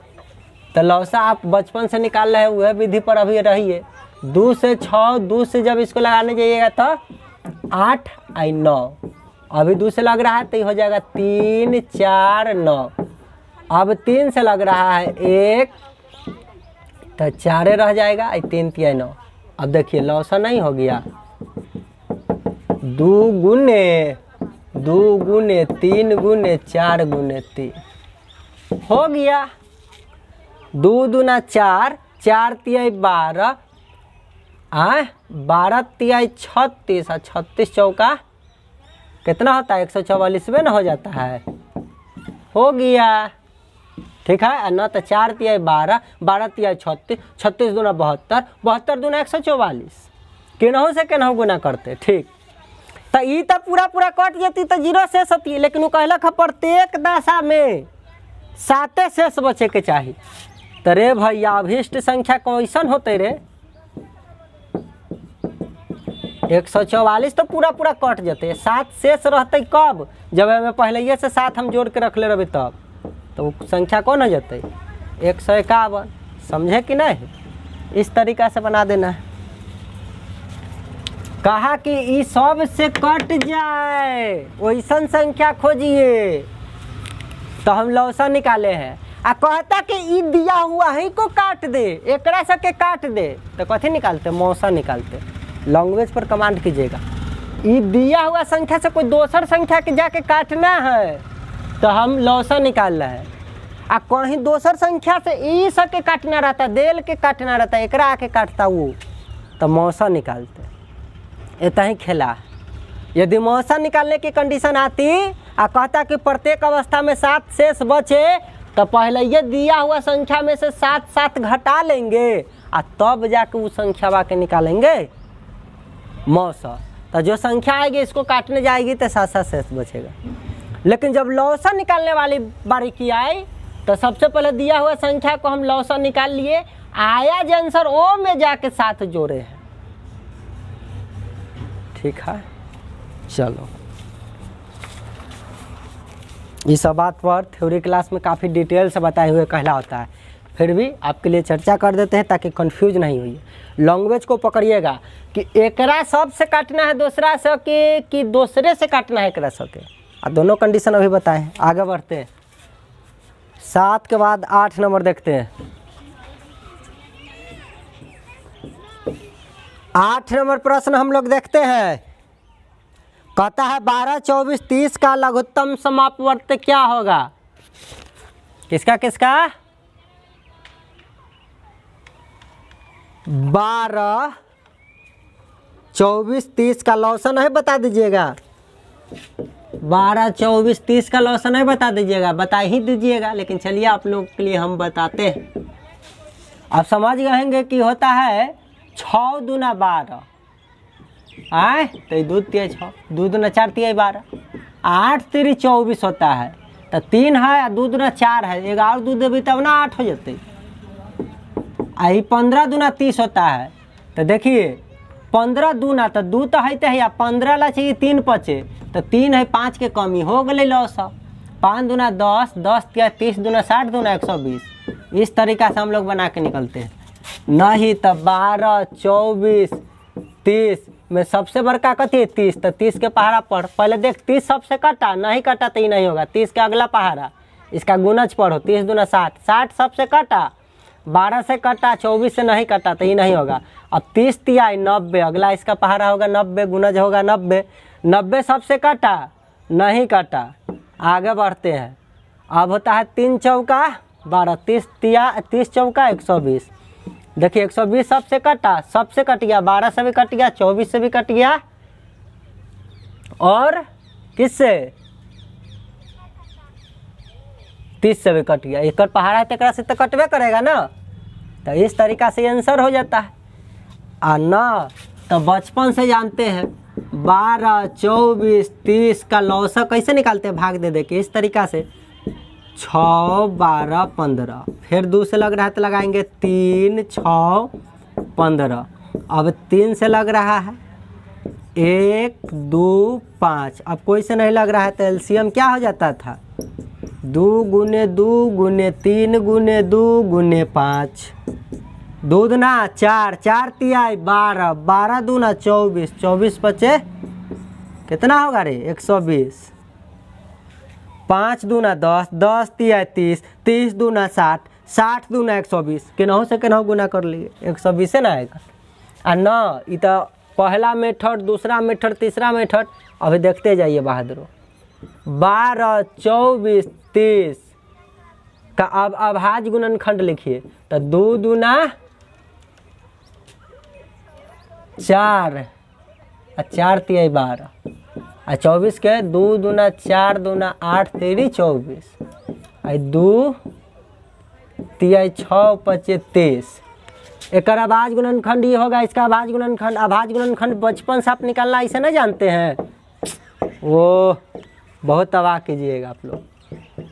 [SPEAKER 1] तो लौसा आप बचपन से निकाल रहे हैं वह विधि पर अभी रहिए। 2 से 6, 2 से जब इसको लगाने जाइएगा तो 8 आई 9, अभी 2 से लग रहा है तो ये हो जाएगा 3 4 9। अब 3 से लग रहा है 1 तो 4 रह जाएगा, आई 3 3 9। अब देखिए लौसा नहीं हो गया, 2 गुने 3 गुने 4 गुने 3 हो गया। 2 दूना 4, 4 तिहाई 12, 12 तिहाई 36, 36 चौका कितना होता है 144 में ना हो जाता है, हो गया। ठीक है ना, तो 4 तिहाई 12, 12 तिहाई 36, 36 दूना 72, 72 दूना 144, केनहू से केनहू गुना करते। ठीक, तो ई तो पूरा पूरा कट जाती तो 0 शेष होती, लेकिन वो कहलक है प्रत्येक दशा में 7 शेष बचे के चाहिए। तो रे भैया अभिष्ट संख्या कैसन होते रे, 144 तो पूरा पूरा कट जाते, 7 शेष रहते कब, जब हमें पहले से 7 हम जोड़ के रखले रहे तब, तो वो संख्या कौन हो जाते 151। समझे कि नहीं, इस तरीका से बना देना है। कहा कि ई सब से कट जाए वैसन संख्या खोजिए, तो हम लौसा निकाले हैं। आ कहता कि ई दिया हुआ ही को काट दे, एकरा से के काट दे, तो कथी निकालते, मौसा निकालते। लैंग्वेज पर कमांड कीजिएगा, ई दिया हुआ संख्या से कोई दूसर संख्या के जाके काटना है तो हम लौसा निकाल रहे हैं। आ कहीं दूसर संख्या से ई सके काटना रहता, देल के काटना रहता, एकरा आके काटता वो, तो मौसा निकालते। इतना ही खेला। यदि मौसा निकालने की कंडीशन आती आ कहता कि प्रत्येक अवस्था में 7 शेष बचे, तो पहले ये दिया हुआ संख्या में से 7 घटा लेंगे आ तब जाके वो संख्या के निकालेंगे मौसा। तो जो संख्या आएगी इसको काटने जाएगी तो 7 शेष बचेगा। लेकिन जब लौसा निकालने वाली बारीकी आई तो सबसे पहले दिया हुआ संख्या को हम लौसा निकाल लिए, आया जो आंसर ओ में जाके 7 जोड़े हैं। ठीक है, चलो इस बात पर थ्योरी क्लास में काफ़ी डिटेल से बताए हुए कहला होता है, फिर भी आपके लिए चर्चा कर देते हैं ताकि कंफ्यूज नहीं हुई। लैंग्वेज को पकड़िएगा कि एकरा सब से काटना है दूसरा से कि दूसरे से काटना है एकरा से के, और दोनों कंडीशन अभी बताएं। आगे बढ़ते हैं, 7 के बाद 8 नंबर देखते हैं। 8 नंबर प्रश्न हम लोग देखते हैं, कहता है 12, 24, 30 का लघुत्तम समापवर्त क्या होगा। किसका किसका, 12, 24, 30 का लौसा नहीं बता दीजिएगा, 12, 24, 30 का लौसा नहीं बता दीजिएगा, बता ही दीजिएगा। लेकिन चलिए आप लोग के लिए हम बताते हैं, आप समझ गएंगे कि होता है 6 दूना 12, आए तो 2 तिहाई 6, 2 दूना 4 तिहाई 12, 8 तिरी 24 होता है, तो 3 है 2 दूना 4 है, एक और 2 देवी तब ना 8 हो जाते। आई 15 दूना 30 होता है, तो देखिए 15 दूना तो 2 तो है या 15 ला चाहिए 3 बचे, तो 3 है 5 के कमी हो गए लौसा। 5 दूना 10, 10 तिहाई 30 दूना 60 दूना 120। इस तरीका से हम लोग बना के निकलते हैं। नहीं तो 12, 24, 30 में सबसे बड़का कथी है 30, तो 30 के पहाड़ा पढ़, पहले देख 30 सबसे कटा, नहीं कटा तो ये नहीं होगा। 30 के अगला पहाड़ा इसका गुणज पढ़ो, 30 दूना 60, 60 सबसे कटा, 12 से कटा, 24 से नहीं कटा तो ये नहीं होगा। अब 30 तिहाई 90, अगला इसका पहाड़ा होगा 90, गुणज होगा 90, 90 सबसे कटा, नहीं कटा। आगे बढ़ते हैं, अब होता है 3 चौका 12, 30 चौका 120। देखिए 120 सबसे कटा, सबसे कट गया, 12 से भी कट गया, 24 से भी कट गया, और किससे 30 से भी कट गया। एक पहाड़ा है तो से तो कटवे करेगा ना, तो इस तरीका से आंसर हो जाता है। ना तो बचपन से जानते हैं 12, 24, 30 का लौसा कैसे निकालते हैं, भाग दे के इस तरीका से 6, 12, 15, फिर 2 से लग रहा है तो लगाएंगे 3, 6, 15। अब 3 से लग रहा है 1, 2, 5। अब कोई से नहीं लग रहा है तो एलसीएम क्या हो जाता था, 2 गुने 2 गुने 3 गुने 2 गुने 5, 2 दूना 4, 4 तिहाई 12, 12 दूना 24, 24 बचे कितना होगा रे 120, 5 दूना 10, 10 तिया 30, 30 दूना 60, 60 दूना 120, केनाहू से केनाहू गुना कर लिए 120 ना आएगा। आ न ये तो पहला मेथड, दूसरा मेथड, तीसरा मेथड, अभी देखते जाइए बहादुर। 12, 24, 30 का अब अभाज्य गुणनखंड लिखिए तो 2 दूना 4, 4 तिया 12, 24 के 2 दूना 4 दूना 8 तेरी 24, 2 तिया 6 5 23। एक अभाज्य गुणनखंड ये होगा, इसका अभाज्य गुणनखंड। अभाज्य गुणनखंड बचपन से आप निकालना इसे नहीं जानते हैं, वो बहुत तबाह कीजिएगा आप लोग।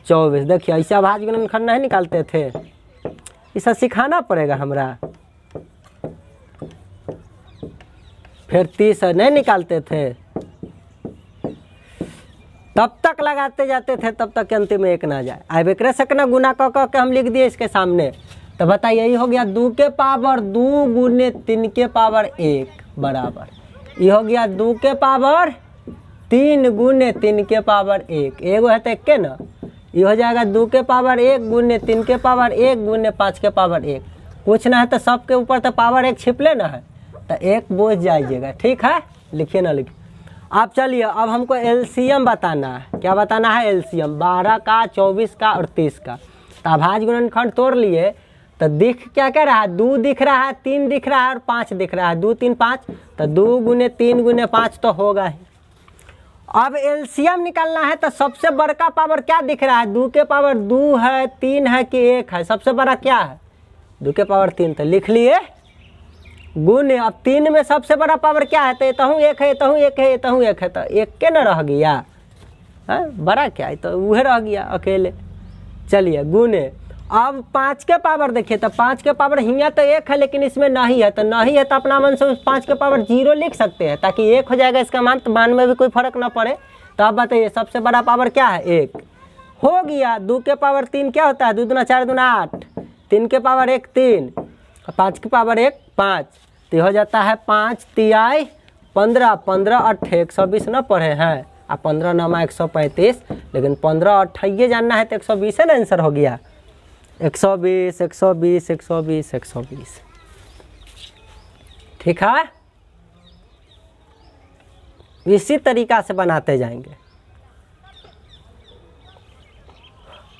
[SPEAKER 1] 24 देखिए ऐसे अभाज्य गुणनखंड नहीं निकालते थे, इसे सिखाना पड़ेगा हमरा। फिर 30 नहीं निकालते थे, तब तक लगाते जाते थे, तब तक अंतिम में 1 ना जाए। अब एक सकना गुना क के हम लिख दिए इसके सामने, तो बताइए यही हो गया 2 के पावर 2 गुने 3 के पावर 1 बराबर, ये हो गया 2 के पावर 3 गुने 3 के पावर 1, एगो है तो 1 के ना, ये हो जाएगा 2 के पावर 1 गुने 3 के पावर 1 गुने 5 के पावर 1। कुछ ना है तो सबके ऊपर तो पावर 1 छिप लेना है, तो 1 बोझ जाइएगा, ठीक है। लिखिए ना लिखिए। अब चलिए अब हमको एलसीएम बताना है। क्या बताना है? एलसीएम 12 का, 24 का और 30 का। तो अभाज्य गुणनखंड तोड़ लिए तो दिख क्या कह रहा है? 2 दिख रहा है, 3 दिख रहा है और 5 दिख रहा है। 2 3 5, तो 2 गुने 3 गुने 5 तो होगा ही। अब एलसीएम निकालना है तो सबसे बड़का पावर क्या दिख रहा है? 2 के पावर 2 है, 3 है कि 1 है? सबसे बड़ा क्या है? 2 के पावर 3, तो लिख लिए गुने। अब 3 में सबसे बड़ा पावर क्या है? तो ये तहूँ 1 है, ये तहूँ 1 है, ये तहूँ 1 है, तो 1 के न रह गया है, बड़ा क्या है? तो वह रह गया अकेले। चलिए गुने। अब 5 के पावर देखिए, तो 5 के पावर हियाँ तो 1 है लेकिन इसमें नहीं है, तो नहीं है तो अपना मन से उस 5 के पावर 0 लिख सकते हैं ताकि 1 हो जाएगा इसका मान, तो मान में भी कोई फर्क ना पड़े। तो अब बताइए सबसे बड़ा पावर क्या है? 1 हो गया। 2 के पावर 3 क्या होता है? 2 दूना 4 दूना 8, 3 के पावर 1 3, 5 के पावर 1 5, तो हो जाता है 5 तियाई 15, 15 8 120 न पढ़े हैं, और 15 9 135, लेकिन 15 8 जानना है तो 120 है ना आंसर हो गया। 120 120 120 120, ठीक है। इसी तरीका से बनाते जाएंगे।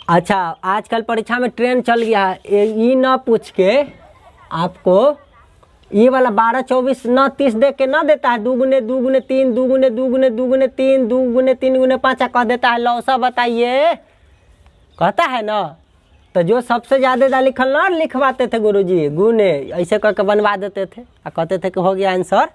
[SPEAKER 1] अच्छा आजकल परीक्षा में ट्रेंड चल गया है, ये ना पूछ के आपको ये वाला 12 24 न 30 देख के ना देता है 2 गुने 2 गुने 3 2 गुने 2 गुने 2 गुने 3 2 गुने 3 गुने 5 कह देता है लौसा बताइए, कहता है ना। तो जो सबसे ज़्यादा लिखल ना लिखवाते थे गुरुजी, गुने ऐसे करके बनवा देते थे और कहते थे कि हो गया आंसर,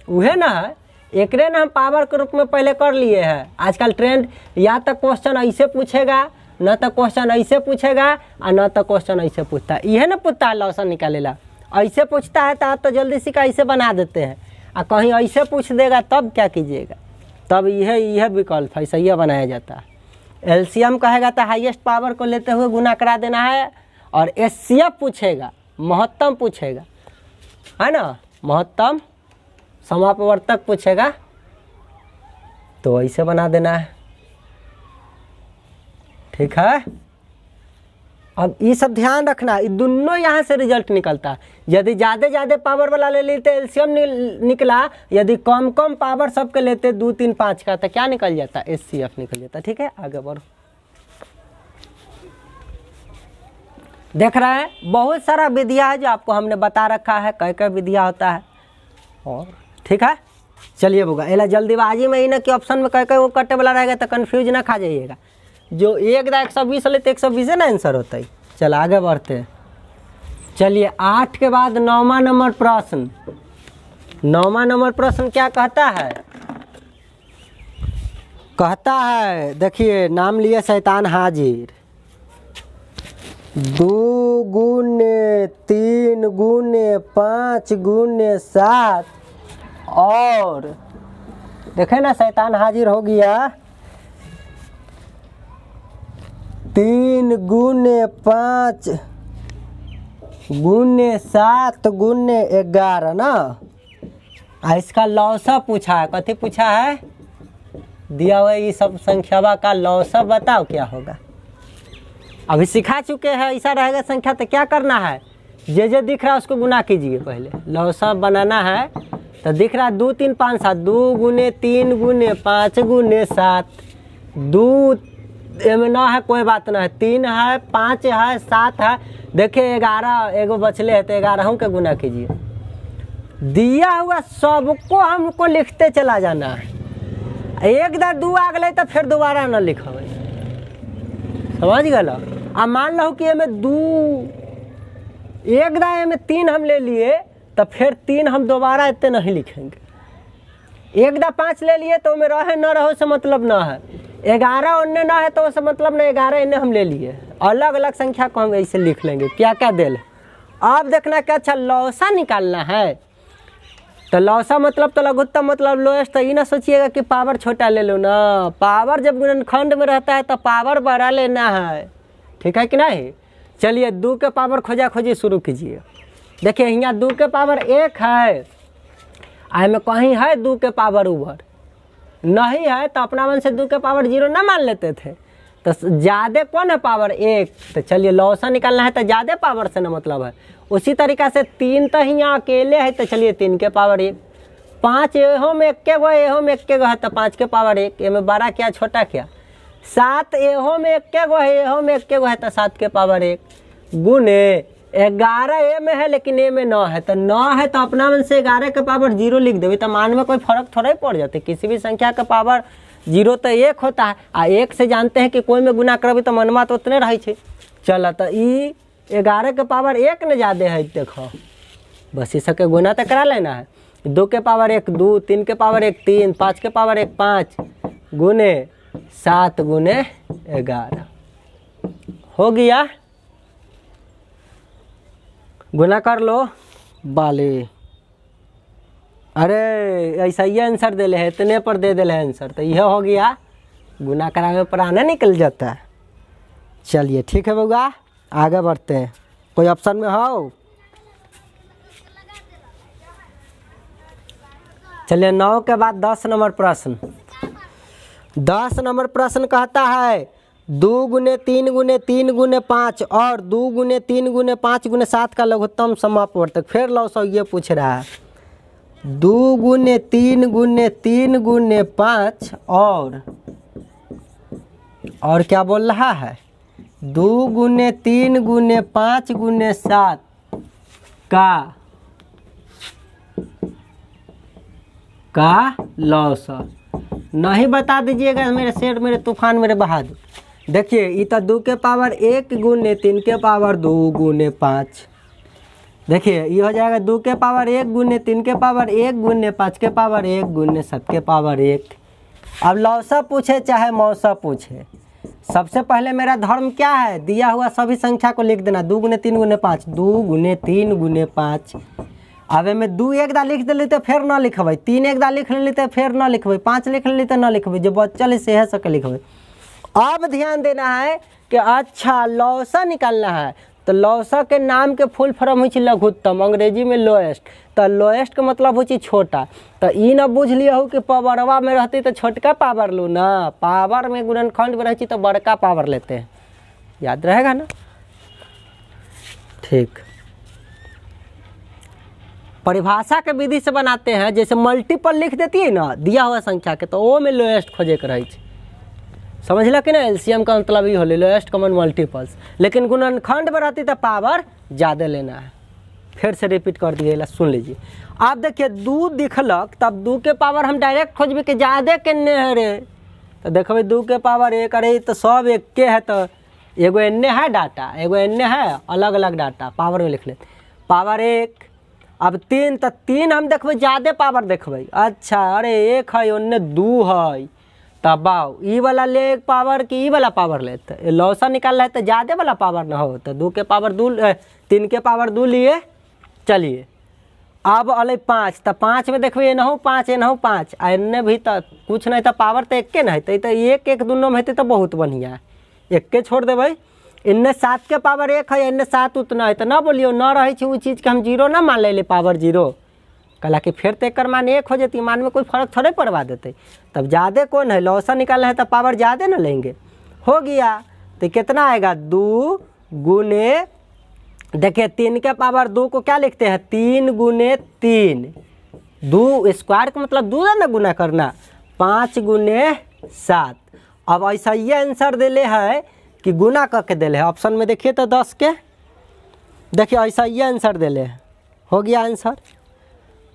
[SPEAKER 1] वह ना है। एक ना हम पावर के रूप में पहले कर लिए हैं। आजकल ट्रेंड या तो क्वेश्चन ऐसे पूछेगा, न तो क्वेश्चन ऐसे पूछेगा, और न तो क्वेश्चन ऐसे पूछता है। यह ना पूछता है लौसा निकालेला, ऐसे पूछता है तो आप तो जल्दी से ऐसे बना देते हैं, और कहीं ऐसे पूछ देगा तब क्या कीजिएगा? तब यह विकल्प है, सही बनाया जाता है। एलसीएम कहेगा तो हाईएस्ट पावर को लेते हुए गुना करा देना है, और एचसीएफ पूछेगा महत्तम पूछेगा, है ना, महत्तम समापवर्तक पूछेगा तो ऐसे बना देना है, ठीक है। अब ये सब ध्यान रखना, ये दोनों यहाँ से रिजल्ट निकलता है। यदि ज़्यादा पावर वाला ले लेते एलसीएम निकला, यदि कम पावर सबके लेते 2 3 5 का, तो क्या निकल जाता? एचसीएफ निकल जाता, ठीक है। आगे बढ़ो। देख रहे हैं बहुत सारा विधिया है जो आपको हमने बता रखा है, कई विधिया होता है, और ठीक है। चलिए बोगा एला जल्दीबाजी में ही ना कि ऑप्शन में कई वो कटे वाला रहेगा तो कन्फ्यूज ना खा जाइएगा। जो 120 ले तो 120 ना आंसर होता है। चल आगे बढ़ते हैं। चलिए 8 के बाद 9वां नंबर प्रश्न। 9वां नंबर प्रश्न क्या कहता है? कहता है देखिए, नाम लिए शैतान हाजिर। 2 गुने 3 गुने 5 गुने 7, और देखे ना शैतान हाजिर हो गया 3 गुने 5 गुने 7 गुने 11 ना। इसका लौसा पूछा है, कथी पूछा है? दिया हुआ ये सब संख्यावा का लौसा बताओ क्या होगा। अभी सिखा चुके हैं, ऐसा रहेगा संख्या तो क्या करना है, जे दिख रहा है उसको गुना कीजिए। पहले लौसा बनाना है तो दिख रहा है 2 3 5 7, 2 गुने 3 गुने 5 गुने 7, 2 में ना है कोई बात ना है, 3 है 5 है 7 है, देखिए 11 एगो बचले है तो 11 के गुना कीजिए। दिया हुआ सबको हमको लिखते चला जाना है, एक दार 2 आ गए तो फिर दोबारा न लिखब, समझ गल। अब मान लो कि हमें 2 एक दाए में 3 हम ले लिए तो फिर 3 हम दोबारा इतने नहीं लिखेंगे। एक दा 5 ले लिए तो में रहे न रहो से मतलब ना है, 11 उन्ने ना है तो उससे मतलब नहीं, 11 इन्हें हम ले लिए, अलग अलग संख्या को हम ऐसे लिख लेंगे क्या क्या दिल। अब देखना क्या, अच्छा लौसा निकालना है तो लौसा मतलब तो लघुत्तम मतलब लोएस्ट, तो ये ना सोचिएगा कि पावर छोटा ले लो ना, पावर जब गुणनखंड में रहता है तो पावर बड़ा लेना है, ठीक है कि नहीं। चलिए 2 के पावर खोजा खोजी शुरू कीजिए। देखिए यहाँ 2 के पावर 1 है, आई में कहीं है 2 के पावर ऊपर नहीं है तो अपना मन से 2 के पावर 0 ना मान लेते थे, तो ज़्यादा कौन है पावर 1, तो चलिए लौसा निकालना है तो ज़्यादा पावर से ना मतलब है। उसी तरीक़ा से 3 तो यहाँ अकेले है तो चलिए 3 के पावर 1, 5 एहो में एक गो है तो 5 के पावर 1, ये में बड़ा क्या छोटा क्या, 7 एहो में एक गो है, एहो में एक गो है तो 7 के पावर 1 गुने 11 ए में है लेकिन ए में 9 है तो 9 है तो अपना मन से 11 के पावर 0 लिख देवे तो मान में कोई फर्क थोड़ा ही पड़ जाते। किसी भी संख्या का पावर 0 तो 1 होता है, आ 1 से जानते हैं कि कोई में गुना करबे तो मनमा तो उतने रहे छे। चल तो ई 11 के पावर 1 न ज़्यादा है, देखो बस इस के गुना तो करा लेना है। 2 के पावर 1 2, 3 के पावर 1 3, 5 के पावर 1 5 गुने 7 गुने 11 हो गया, गुना कर लो बाले। अरे ऐसा ही आंसर दे ले है, इतने पर दे दिले आंसर, तो यह हो गया गुना करावे पर आना निकल जाता है। चलिए ठीक है बउआ, आगे बढ़ते हैं। कोई ऑप्शन में हो? चलिए 9 के बाद 10 नंबर प्रश्न। 10 नंबर प्रश्न कहता है 2 गुने 3 गुने 3 गुने 5 और 2 गुने 3 गुने 5 गुने 7 का लघुत्तम समापवर्तक। फिर लो सौ ये पूछ रहा है 2 गुने 3 गुने 3 गुने 5 और क्या बोल रहा है 2 गुने 3 गुने 5 गुने 7 का लौसा। नहीं बता दीजिएगा मेरे शेर मेरे तूफान मेरे बहादुर। देखिए ये तो 2 के पावर 1 गुने 3 के पावर 2 गुने 5, देखिए ये हो जाएगा 2 के पावर 1 गुने 3 के पावर 1 गुने 5 के पावर 1 गुने 7 के पावर 1। अब लौसा पूछे चाहे मौसा पूछे, सबसे पहले मेरा धर्म क्या है, दिया हुआ सभी संख्या को लिख देना। 2 गुने 3 गुने 5, 2 गुने 3 गुने 5। अब में 2 एक दा लिख दिली तो फिर ना लिखबै, 3 एक दा लिख ली तो फिर ना लिखबै, 5 लिख ली तो ना लिखबै, जो बच्चल से है सके लिखबै। अब ध्यान देना है कि अच्छा लौसा निकालना है तो लौसा के नाम के फुल फॉर्म हो लघुत्तम, अंग्रेजी में लोएस्ट, तो लोएस्ट का मतलब हो छोटा। तो ई न बुझ लिया हो कि पावरवा में रहती तो छोटका पावर लूँ ना, पावर में गुणनखंड में रहती तो बड़का पावर लेते हैं, याद रहेगा ना। ठीक, परिभाषा के विधि से बनाते हैं, जैसे मल्टीपल लिख देती है ना दिया हुआ संख्या के तो वो में लोएस्ट खोजे के रही, समझल कि ना। एलसीएम का मतलब ये होले लोएस्ट कॉमन मल्टीपल्स, लेकिन गुणनखंड में रहती तो पावर ज़्यादा लेना है। फिर से रिपीट कर दिए, सुन लीजिए। आप देखिए 2 दिखलक तब 2 के पावर हम डायरेक्ट खोजबे कि ज़्यादा किन्ने है रे, तो देखो 2 के पावर 1 अरे तो सब एक के है, तो एगो एन्ने है डाटा एगो एन्ने है, अलग अलग डाटा पावर में लिख लेते पावर 1। अब 3 तो 3 हम देखबे ज़्यादा पावर देखबे, अच्छा अरे 1 है ओन्ने 2 है, तब बाओ ई वाला ले पावर कि ई वाला पावर ले, तो लौसा निकाल है तो ज़्यादा वाला पावर ना हो, तो 2 के पावर 2 3 के पावर 2 लिए। चलिए अब अल 5, तो 5 में देखिए एनहु 5 एनहु 5 आ एन्ने भी तो कुछ नहीं, तो पावर तो एक के नहीं, तो एक एक दोनों में तो बहुत बढ़िया है, एक के छोड़ देवे। इन्ने 7 के पावर 1 है, इन्ने 7 उतना है, तो ना बोलियो ना रहे वो चीज़ के हम 0 ना मान ले पावर 0, कहला कि फिर तो एक मान 1 हो जाती, मान में कोई फर्क थोड़े पड़वा देते। तब ज़्यादा कौन है, लौसा निकालना है तो पावर ज़्यादा ना लेंगे। हो गया तो कितना आएगा 2 गुने, देखिए 3 के पावर 2 को क्या लिखते हैं 3 गुने 3, 2 स्क्वायर का मतलब 2 ना गुना करना, 5 गुने 7। अब ऐसा ये आंसर दिले है कि गुना करके दिले है, ऑप्शन में देखिए तो 10 के, देखिए ऐसा ये आंसर दिले है। हो गया आंसर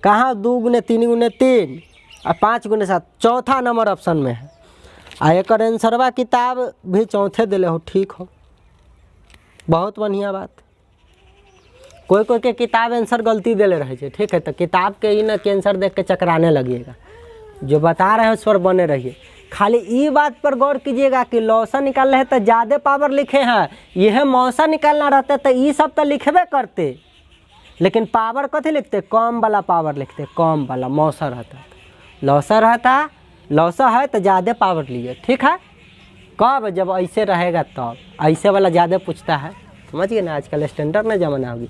[SPEAKER 1] कहाँ 2 गुने 3 गुने 3 और 5 गुने 7, चौथा नंबर ऑप्शन में है। आ एक आंसरवा किताब भी चौथे दिले हो, ठीक हो, बहुत बढ़िया बात। कोई कोई के किताब आंसर गलती दिले रहे छे, ठीक है, तो किताब के ही ना के आंसर देख के चकराने लगिएगा, जो बता रहे हैं उस पर बने रहिए। खाली ये बात पर गौर कीजिएगा कि लौसा निकालना है तो ज़्यादा पावर लिखे हैं, यह मौसा निकालना रहता तो ये सब तो लिखबे करते, लेकिन पावर कथी लिखते, कम वाला पावर लिखते, कम वाला मौसा रहता, लौसा रहता, लौसा है तो ज़्यादा पावर लिए, ठीक है। कब, जब ऐसे रहेगा तब, ऐसे वाला ज़्यादा पूछता है, समझिए ना, आजकल स्टैंडर्ड ना जमाना होगी।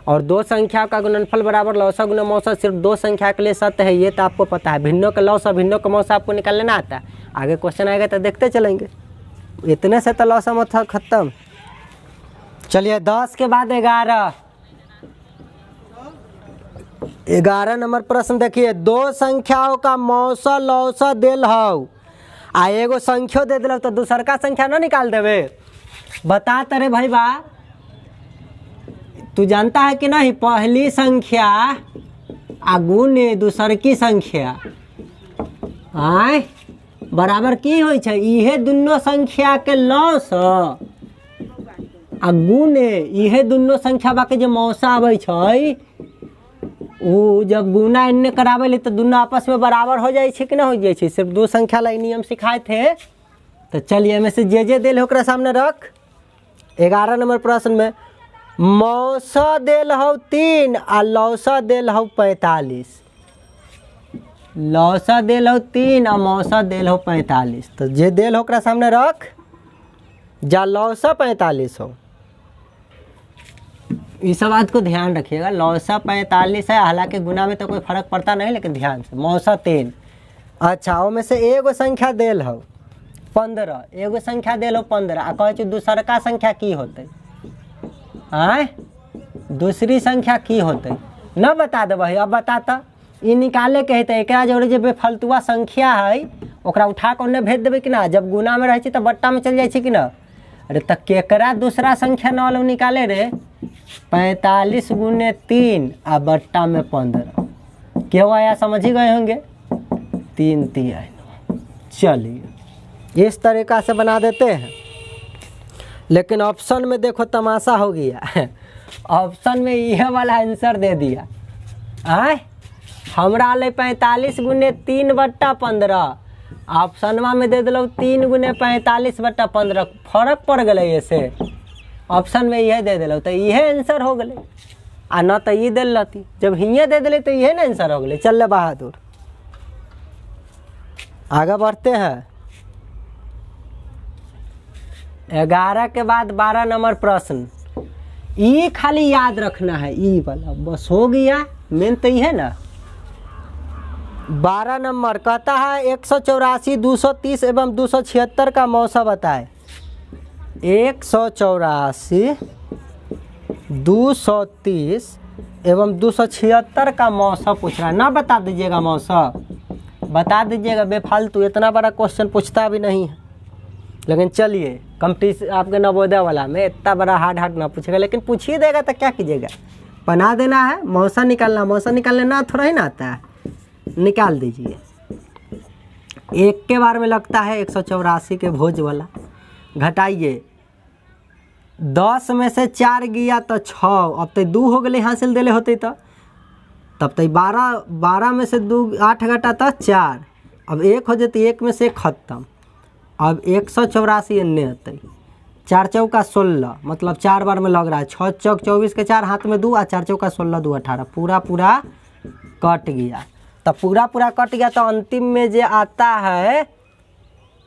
[SPEAKER 1] और 2 संख्या का गुणनफल बराबर लौसा गुना मौसा सिर्फ 2 संख्या के लिए सत्य है, ये तो आपको पता है। भिन्नों का लौसा भिन्नों का मौसा आपको निकाल लेना आता है, आगे क्वेश्चन आएगा तो देखते चलेंगे। इतने से तो लौसा मौसा खत्म। चलिए 10 के बाद 11 नंबर प्रश्न देखिए, 2 संख्याओं का मौसा लौसा दिल हो आ एगो संख्या दे दिल तो दूसर का संख्या ना निकाल देवे, बता तरे भाई बा, तू जानता है कि नहीं, पहली संख्या आ गुने दूसर की संख्या आय बराबर की होई छे, इहे दुनो संख्या के लौस आ गुने इहे दुनो संख्या बाके जो मौसा आवे छे, वो जब गुना इन्ने करावे ले तो दोनों आपस में बराबर हो जाए कि ना हो जाए। सिर्फ 2 संख्या ला नियम सिखाए थे। तो चलिए में से जे दिल होकर सामने रख। 11 नंबर प्रश्न में मौसा दिल हो 3 आ लौसा दिल हो 45, लौसा दिल हो 3 आ मौसा दिल हो 45, तो जे दिल होकर सामने रख, जा लौसा 45 हो। इस बात को ध्यान रखिएगा, लौसा 45 है, हालांकि गुना में तो कोई फर्क पड़ता नहीं, लेकिन ध्यान से मौसा 3। अच्छा वो में से एगो संख्या दिल हो 15, एगो संख्या दिल हो 15 आ कहे दूसर का संख्या की होते, आय दूसरी संख्या की होते न बता दे भाई। अब बताता ये निकाले के है एक जोड़े जो बेफालतुआ संख्या है ओकरा उठा के उन्हें भेज देवे कि ना, जब गुना में रहे तो बट्टा में चल जाए कि ना। अरे तो केकरा दूसरा संख्या न वालों निकाले रे, 45 गुने 3 आ बट्टा में 15, क्यों आया समझ ही गए होंगे, 3 3। चलिए इस तरीका से बना देते हैं। लेकिन ऑप्शन में देखो तमाशा हो गया, ऑप्शन में यह वाला आंसर दे दिया, आय हमरा ले 45 गुने 3 बट्टा 15, ऑप्शनवा में दे दिलो 3 गुने 45 बट्टा 15, फर्क पड़ गए ऐसे, ऑप्शन में यह दे दिलो तो यह आंसर हो गए, आ न तो ये दिल रहती, जब हिये दे दिले तो यह ना आंसर हो गए। चल बहादुर आगे बढ़ते हैं। 11 के बाद 12 नंबर प्रश्न, ये खाली याद रखना है, ई वाला बस हो गया, मेन तो ये है ना। 12 नंबर कहता है 184, 230 एवं 276 का मौसा बताए। 184, 230 एवं 276 का मौसा पूछ रहा है, ना बता दीजिएगा मौसा, बता दीजिएगा, बेफालतू इतना बड़ा क्वेश्चन पूछता भी नहीं है। लेकिन चलिए कंपटीशन आपके नवोदय वाला में इतना बड़ा हार्ड ना पूछेगा, लेकिन पूछ ही देगा तो क्या कीजिएगा, बना देना है। मौसा निकालना, मौसा निकालने ना थोड़ा ही ना आता है, निकाल दीजिए। एक के बार में लगता है 184 के भोज वाला, घटाइए 10 में से 4 गया तो 6, अब तो 2 हो गए हासिल दिले होते तो, तब तो 12 में से 2 8 घटा तो 4, अब 1 हो जाती, 1 में से खत्म। अब 184 एन्ने होते, 4 चौका 16, मतलब 4 बार में लग रहा है, 6 चौक 24 के 4 हाथ में 2 आ 4 चौका 16 2 18, पूरा कट गया। तो पूरा कट गया तो अंतिम में जो आता है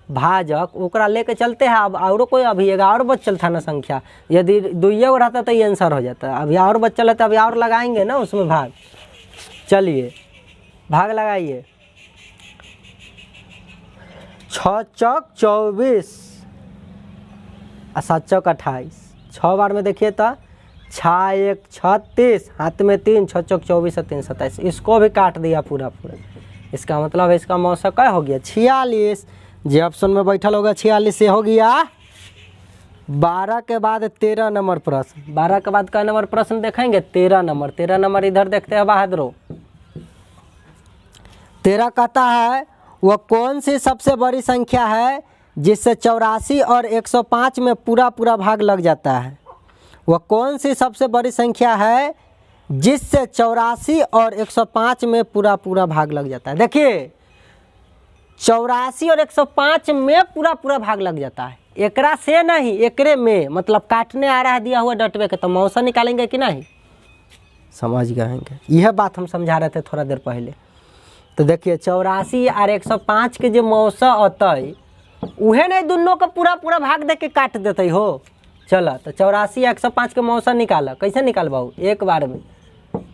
[SPEAKER 1] भाजक ओकरा लेके चलते हैं। अब और कोई अभी 11 बचल था ना संख्या, यदि 2 रहता तो ये आंसर हो जाता, अभी और बचल है तो अभी और लगाएंगे ना उसमें भाग। चलिए भाग लगाइए, 6 चौक 24 और 7 चौक 28, 6 बार में देखिए तो 6 1 36, हाथ में 3, 6 चौक 24 और 3 27, इसको भी काट दिया पूरा पूरा। इसका मतलब इसका मौसा क्या हो गया 46, जो ऑप्शन में बैठल होगा 46 से हो गया। 12 के बाद 13 नंबर प्रश्न, 12 के बाद का नंबर प्रश्न देखेंगे 13 नंबर। 13 नंबर इधर देखते हैं बहादुरो। 13 कहता है वह कौन सी सबसे बड़ी संख्या है जिससे 84 और 105 में पूरा पूरा भाग लग जाता है। वह कौन सी सबसे बड़ी संख्या है जिससे 84 और 105 में पूरा पूरा भाग लग जाता है। देखिए 84 और 105 में पूरा पूरा भाग लग जाता है, एकरा से नहीं एकरे में, मतलब काटने आ रहा है दिया हुआ डटवे के, तो मौसा निकालेंगे कि नहीं, समझ गए। यह बात हम समझा रहे थे थोड़ा देर पहले। तो देखिए 84 और 105 के जो मौसा आता है उहे नहीं दोनों का पूरा पूरा भाग दे के काट देते हो। चलो तो 84 या 105 के मौसा निकाला, कैसे निकाल बाबू, एक बार में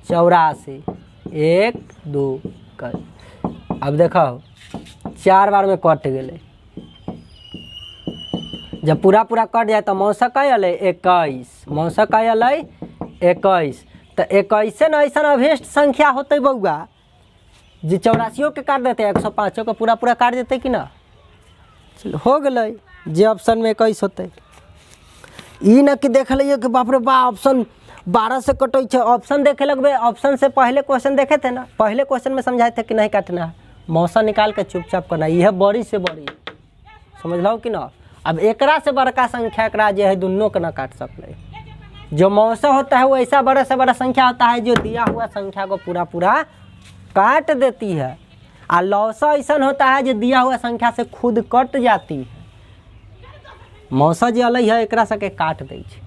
[SPEAKER 1] 84 1 2 कर, अब देखो 4 बार में कट गए। जब पूरा पूरा कट जाए तो मौसा का अल 21, मौसा का अल 21, तो 21 से न ऐसा अभिष्ट संख्या होते बउआ जी 84 के काट देते, 105 का पूरा पूरा काट देते कि ना। चलो हो गए, जे ऑप्शन में 21 होते। ई न कि देख लियो कि बाप रे बा ऑप्शन 12 से कटे छे, ऑप्शन देखे लगबे। ऑप्शन से पहले क्वेश्चन देखे थे ना, पहले क्वेश्चन में समझाए थे कि नहीं काटना है, मौसा निकाल के चुपचाप करना, यह बड़ी से बड़ी, समझ लो कि ना। अब एकरा से बड़का संख्या एकरा जो है दोनों के ना काट सकते। जो मौसा होता है वो ऐसा बड़ा से बड़ा संख्या होता है जो दिया हुआ संख्या को पूरा पूरा काट देती है, और लौसा ऐसा होता है जो दिया हुआ संख्या से खुद कट जाती है। मौसा जो अलग है एकरा से के काट दै छै,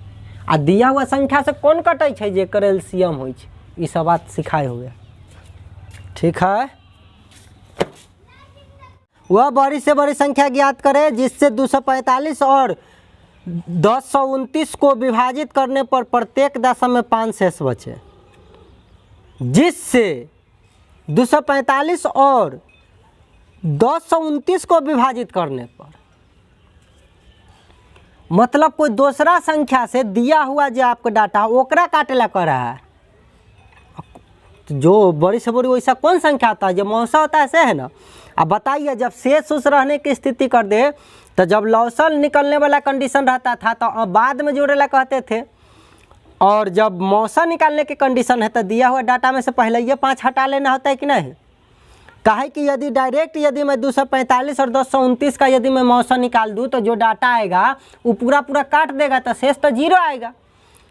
[SPEAKER 1] आ दिया हुआ संख्या से कौन कटे छै जेकर एलसीएम होइ छै, ई सब बात सिखाए हुए। ठीक है, वह बड़ी से बड़ी संख्या ज्ञात करे जिससे 245 और 1029 को विभाजित करने पर प्रत्येक दशम में 5 शेष बचे। जिससे 245 और 1029 को विभाजित करने पर, मतलब कोई दूसरा संख्या से दिया हुआ जो आपको डाटा ओकरा काटेला कर रहा है। जो बड़ी से बड़ी वैसा कौन संख्या होता है जो मौसा होता है ऐसे है ना। अब बताइए जब शेष उस रहने की स्थिति कर दे तो जब लौसल निकलने वाला कंडीशन रहता था तो बाद में जोड़ेला कहते थे, और जब मौसा निकालने की कंडीशन है तो दिया हुआ डाटा में से पहले ये 5 हटा लेना होता है कि नहीं। काहे कि यदि डायरेक्ट यदि मैं 245 और 1029 का यदि मैं मौसा निकाल दूँ तो जो डाटा आएगा वो पूरा पूरा काट देगा तो शेष तो 0 आएगा।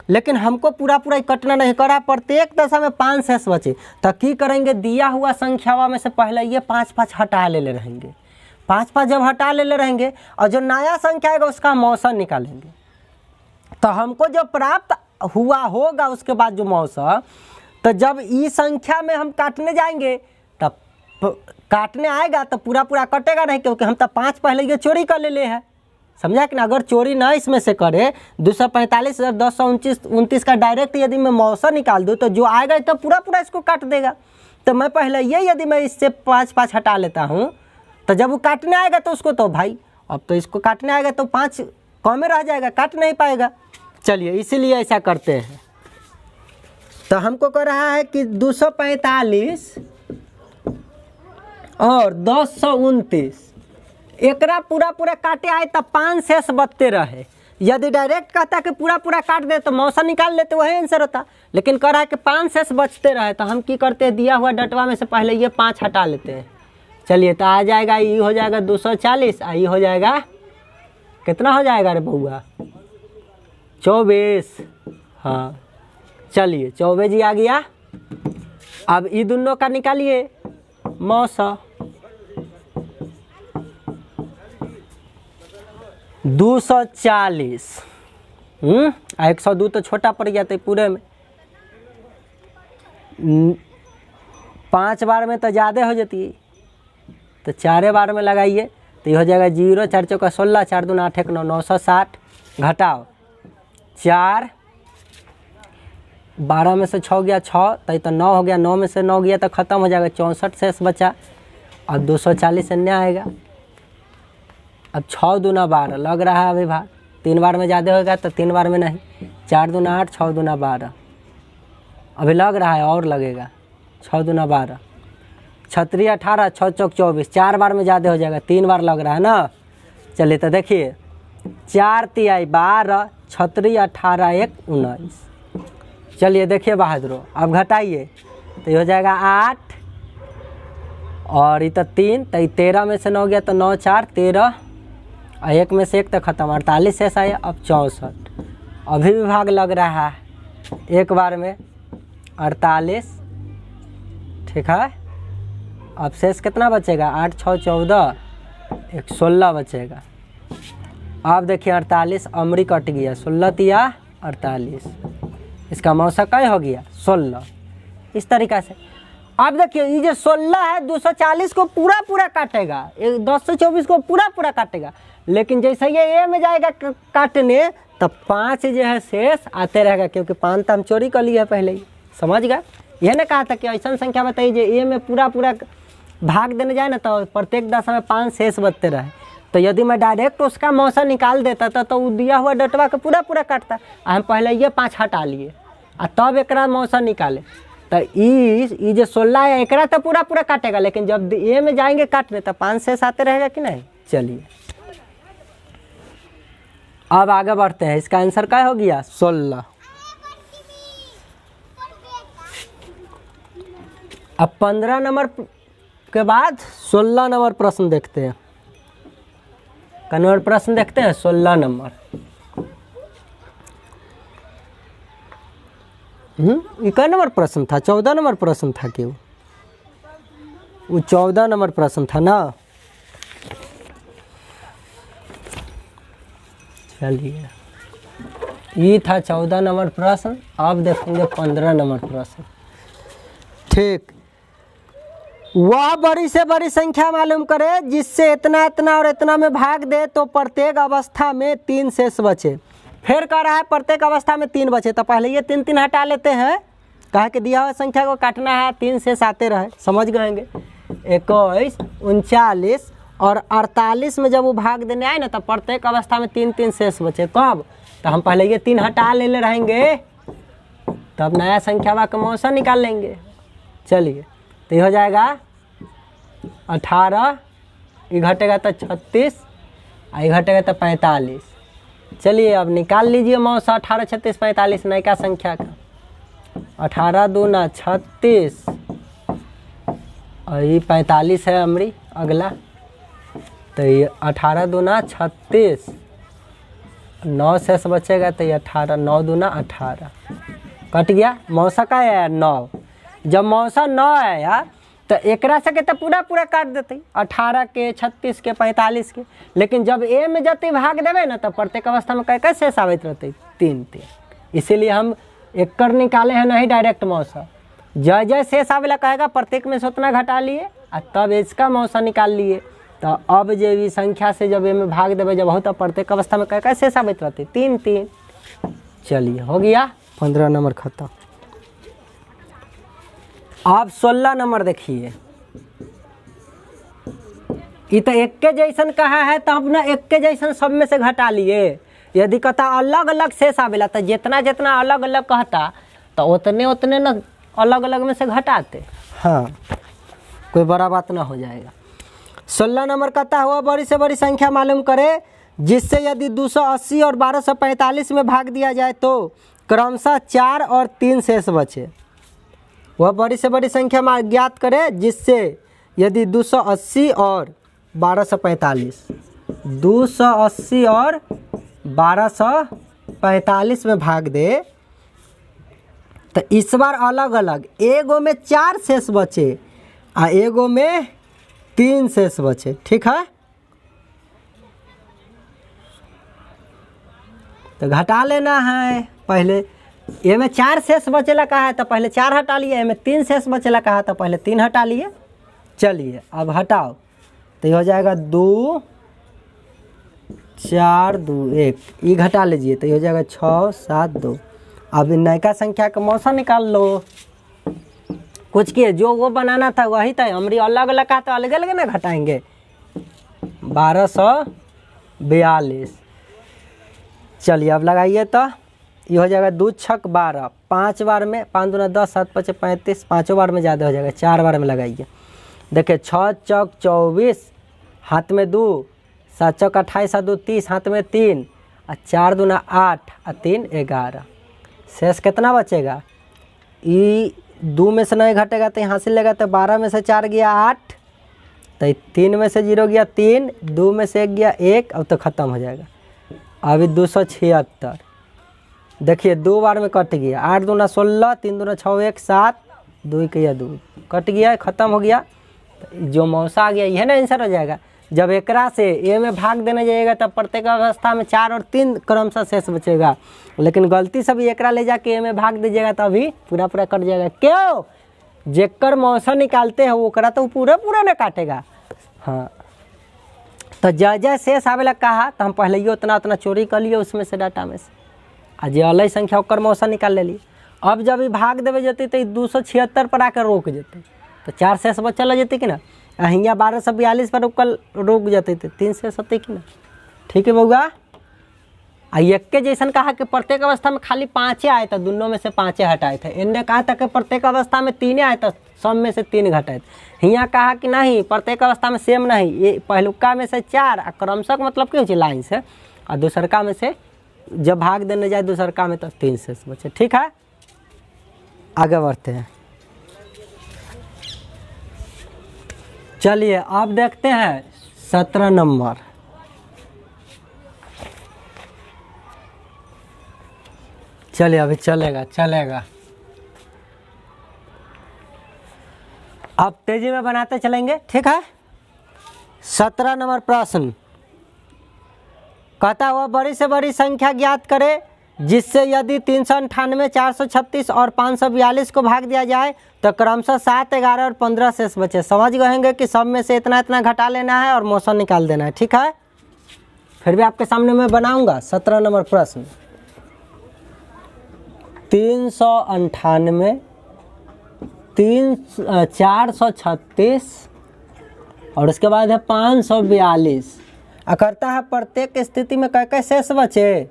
[SPEAKER 1] लेकिन हमको पूरा पूरा कटना नहीं करा, प्रत्येक दशा में 5 शेष बचे, तो की करेंगे दिया हुआ संख्यावा में से पहले ये 5 हटा ले रहेंगे। 5 जब हटा ले रहेंगे और जो नया संख्या आएगा उसका मौसा निकालेंगे, तो हमको जो प्राप्त हुआ होगा उसके बाद जो मौसा, तो जब इस संख्या में हम काटने जाएंगे तब काटने आएगा तो पूरा पूरा कटेगा नहीं, क्योंकि हम तो 5 पहले ये चोरी कर ले हैं, समझा कि ना। अगर चोरी ना इसमें से करे 245 और 1029 का डायरेक्ट यदि मैं मौसा निकाल दूँ तो जो आएगा तो पूरा पूरा इसको काट देगा। तो मैं पहले ये यदि मैं इससे 5 हटा लेता हूँ तो जब वो काटने आएगा तो उसको तो भाई अब तो इसको काटने आएगा तो 5 कम में रह जाएगा, काट नहीं पाएगा। चलिए इसीलिए ऐसा करते हैं। तो हमको कह रहा है कि 245 और 1029 एकरा पूरा पूरा काटे आए तब 5 शेष बचते रहे। यदि डायरेक्ट कहता कि पूरा पूरा काट दे तो मौसा निकाल लेते, वही आंसर होता। लेकिन कह रहा है कि 5 शेष बचते रहे, तो हम की करते हैं दिया हुआ डटवा में से पहले ये 5 हटा लेते हैं। चलिए तो आ जाएगा, ये हो जाएगा 240, ये हो जाएगा कितना हो जाएगा रे बउआ 24। हाँ चलिए 24 जी आ गया। अब ये दोनों का निकालिए मौसा। 240 102 तो छोटा पड़ गया तो पूरे में 5 बार में तो ज़्यादा हो जाती है, तो 4 बार में लगाइए तो ये हो जाएगा 0 4 चौका 16 4 दूना 8 1 9 960 घटाओ 4 12 में से 6 गया 6, तो 9 हो गया, 9 में से 9 गया तो ख़त्म हो जाएगा, 64 शेष बचा। अब 240 अन्य आएगा। अब 6 दूना 12 लग रहा है अभी भाग, 3 बार में ज़्यादा होगा तो 3 बार में नहीं, 4 दूना 8, 6 दूना 12 अभी लग रहा है और लगेगा, 6 दूना 12, 6 18, 6 चौक 24, 4 बार में ज़्यादा हो जाएगा, 3 बार लग रहा है ना। चलिए तो देखिए 4 तिहाई 12, 6 18 1 19। चलिए देखिए बहादुरों, अब घटाइए तो ये हो जाएगा 8 और ये तो 3, तो 13 में से 9 गया तो 9 4 13 और 1 में से 1 तो ख़त्म, 48 शेष आया। अब 64 अभी भी भाग लग रहा है एक बार में 48, ठीक है। अब शेष कितना बचेगा, 8 6 14 1 16 बचेगा। अब देखिए 48 अमरी कट गया, 16 तिया 48, इसका मौसा कई हो गया 16, इस तरीक़ा से। अब देखिए ये जो 16 है 240 को पूरा पूरा काटेगा, 1024 को पूरा पूरा काटेगा, लेकिन जैसे ये ए में जाएगा काटने तब 5 जो है शेष आते रहेगा, क्योंकि 5 तो हम चोरी कर लिए पहले ही, समझ गया। यह ना कहा था कि ऐसा संख्या बताइए जो ए में पूरा पूरा भाग देने जाए ना तो प्रत्येक दशा में 5 शेष बचते रहे। तो यदि मैं डायरेक्ट उसका मौसा निकाल देता था तो वो दिया हुआ डटवा का पूरा पूरा काटता, हम पहले ये 5 हटा लिए और तब एक मौसा निकाले। तो ये जो 16 है एक तो पूरा पूरा काटेगा, लेकिन जब ए में जाएंगे काटने तो 5 शेष आते रहेगा कि नहीं। चलिए अब आगे बढ़ते हैं, इसका आंसर क्या हो गया 16। अब 15 नंबर के बाद 16 नंबर प्रश्न देखते हैं। कन्वर्ट प्रश्न देखते हैं 16 नंबर। ये क्या नंबर प्रश्न था, 14 नंबर प्रश्न था क्यों, वो 14 नंबर प्रश्न था ना। चलिए ये था 14 नंबर प्रश्न। अब देखेंगे 15 नंबर प्रश्न। ठीक, वह बड़ी से बड़ी संख्या मालूम करे जिससे इतना इतना और इतना में भाग दे तो प्रत्येक अवस्था में 3 शेष बचे। फिर कह रहा है प्रत्येक अवस्था में 3 बचे, तो पहले ये 3 3 हटा लेते हैं, कहा कि दिया हुआ संख्या को काटना है 3 शेष आते रहे, समझ गएंगे। 21 39 और 48 में जब वो भाग देने आए ना तो प्रत्येक अवस्था में 3 3 शेष बचे। कब, तो हम पहले ये 3 हटा ले रहेंगे, तब नया संख्या का मौसा निकाल लेंगे। चलिए तो ये हो जाएगा 18, ये घटेगा तो 36, ये घटेगा तो 45। चलिए अब निकाल लीजिए मौसा 18 36 45 नयका संख्या का। 18 दूना 36 और ये 45 है अमरी अगला, तो ये 18 दूना 36, 9 शेष बचेगा तो ये 18, 9 दूना 18 कट गया। मौसा का है यार 9, जब मौसा 9 है यार तो एकरा से तो पूरा पूरा काट देते 18 के 36 के 45 के, लेकिन जब ए में जाते भाग देवे ना तो प्रत्येक अवस्था में कै शेष आवित रहते 3 3। इसीलिए हम एकड़ निकाले हैं, नहीं डायरेक्ट मौसा। जय जय शेष आवेला कहेगा प्रत्येक में से उतना घटा लिए और तब इसका मौसा निकाल लिए। तो अब जो ये संख्या से जब ए में भाग देवे जब हो तो प्रत्येक अवस्था में कै शेष आवित रहते 3 3। चलिए हो गया 15 नंबर खत्म। आप 16 नंबर देखिए, ये तो एक के जैसन कहा है तो अपना एक के जैसन सब में से घटा लिए। यदि कहता अलग अलग शेष आवेला तो जितना जितना अलग अलग कहता तो उतने उतने न अलग अलग में से घटाते, हाँ कोई बड़ा बात ना हो जाएगा। 16 नंबर कहता हुआ बड़ी से बड़ी संख्या मालूम करे जिससे यदि 280 और 1245 में भाग दिया जाए तो क्रमशः 4 और 3 शेष बचे। वह बड़ी से बड़ी संख्या ज्ञात करे जिससे यदि 280 और 1245 280 और 1245 में भाग दे तो इस बार अलग अलग एगो में 4 शेष बचे और एगो में 3 शेष बचे, ठीक है। तो घटा लेना है, पहले ए में 4 शेष बचेला कहा है तो पहले 4 हटा लिए, ए में 3 शेष बचेला कहा तो पहले 3 हटा लिए। चलिए अब हटाओ तो ये हो जाएगा 2 4 2 1, ये घटा लीजिए तो ये हो जाएगा 6 7 2 अब इन नयका संख्या का मौसा निकाल लो। कुछ किए जो वो बनाना था वही था, हमारी अलग अलग का तो अलग अलग ना घटाएंगे। 1242। चलिए अब लगाइए तो ये हो जाएगा 2 छक 12, 5 बार में 5 दूना 10, 7 5 35, 5 बार में ज़्यादा हो जाएगा, 4 बार में लगाइए। देखिए 6 चौक 24, हाथ में 2, 7 चौक 28, 7 2 30, हाथ में 3, और 4 दूना 8 और 3 11। शेष कितना बचेगा? ये 2 में से नहीं घटेगा तो यहाँ से लेगा तो 12 में से 4 गया 8, तो 3 में से 0 गया 3, 2 में से 1 गया 1, अब तो ख़त्म हो जाएगा। अभी 276। देखिए 2 बार में कट गया, 8 दूना 16, 3 दूना 6 1 7, 2 किया 2 कट गया, ख़त्म हो गया। तो जो मौसा आ गया यह ना आंसर हो जाएगा। जब एकरा से ए में भाग देने जाइएगा तब प्रत्येक अवस्था में 4 और 3 क्रमशः शेष बचेगा, लेकिन गलती से भी एकरा ले जाके ए में भाग दीजिएगा तो अभी पूरा पूरा कट जाएगा। क्यों? जेकर मौसा निकालते हैं ओकरा तो पूरा पूरा ना काटेगा। हाँ, तो जय शेष आवेला कहा तो हम पहले ही उतना उतना चोरी कर लिए उसमें से डाटा में से, आ जे अलग संख्या ओकर मौसा निकाल ले लिए। अब जब ये भाग देवे जते तो 276 पर आकर रोक जेते, तो 4 शेष बचल जेते कि ना। यहाँ 1242 पर रोक जाते थे, 3 शेष होते कि ना। ठीक है बउआ। आ एक के जैसन कहा कि प्रत्येक अवस्था में खाली 5 आए थे, दोनों में से 5 हटाए थे। इनने कहा था कि प्रत्येक अवस्था में 3 आए थे, सब में से 3 घटाए थे। यहाँ कहा कि नहीं, प्रत्येक अवस्था में सेम नहीं, ये पहलुका में से 4 और क्रमशः मतलब क्यों लाइन से, और दूसरका में से जब भाग देने जाए दूसरका में तो 3 शेष बचे। ठीक है, आगे बढ़ते हैं। चलिए अब देखते हैं 17 नंबर। चलिए अभी चलेगा। अब तेजी में बनाते चलेंगे। ठीक है, 17 नंबर प्रश्न कहता हुआ बड़ी से बड़ी संख्या ज्ञात करे जिससे यदि 398, 436 और 542 को भाग दिया जाए तो क्रमशः 7, 11 और 15 शेष बचे। समझ गएंगे कि सब में से इतना इतना घटा लेना है और मौसा निकाल देना है। ठीक है, फिर भी आपके सामने मैं बनाऊंगा 17 नंबर प्रश्न। 398, 436 और उसके बाद है 542। करता है प्रत्येक स्थिति में कै शेष बचे?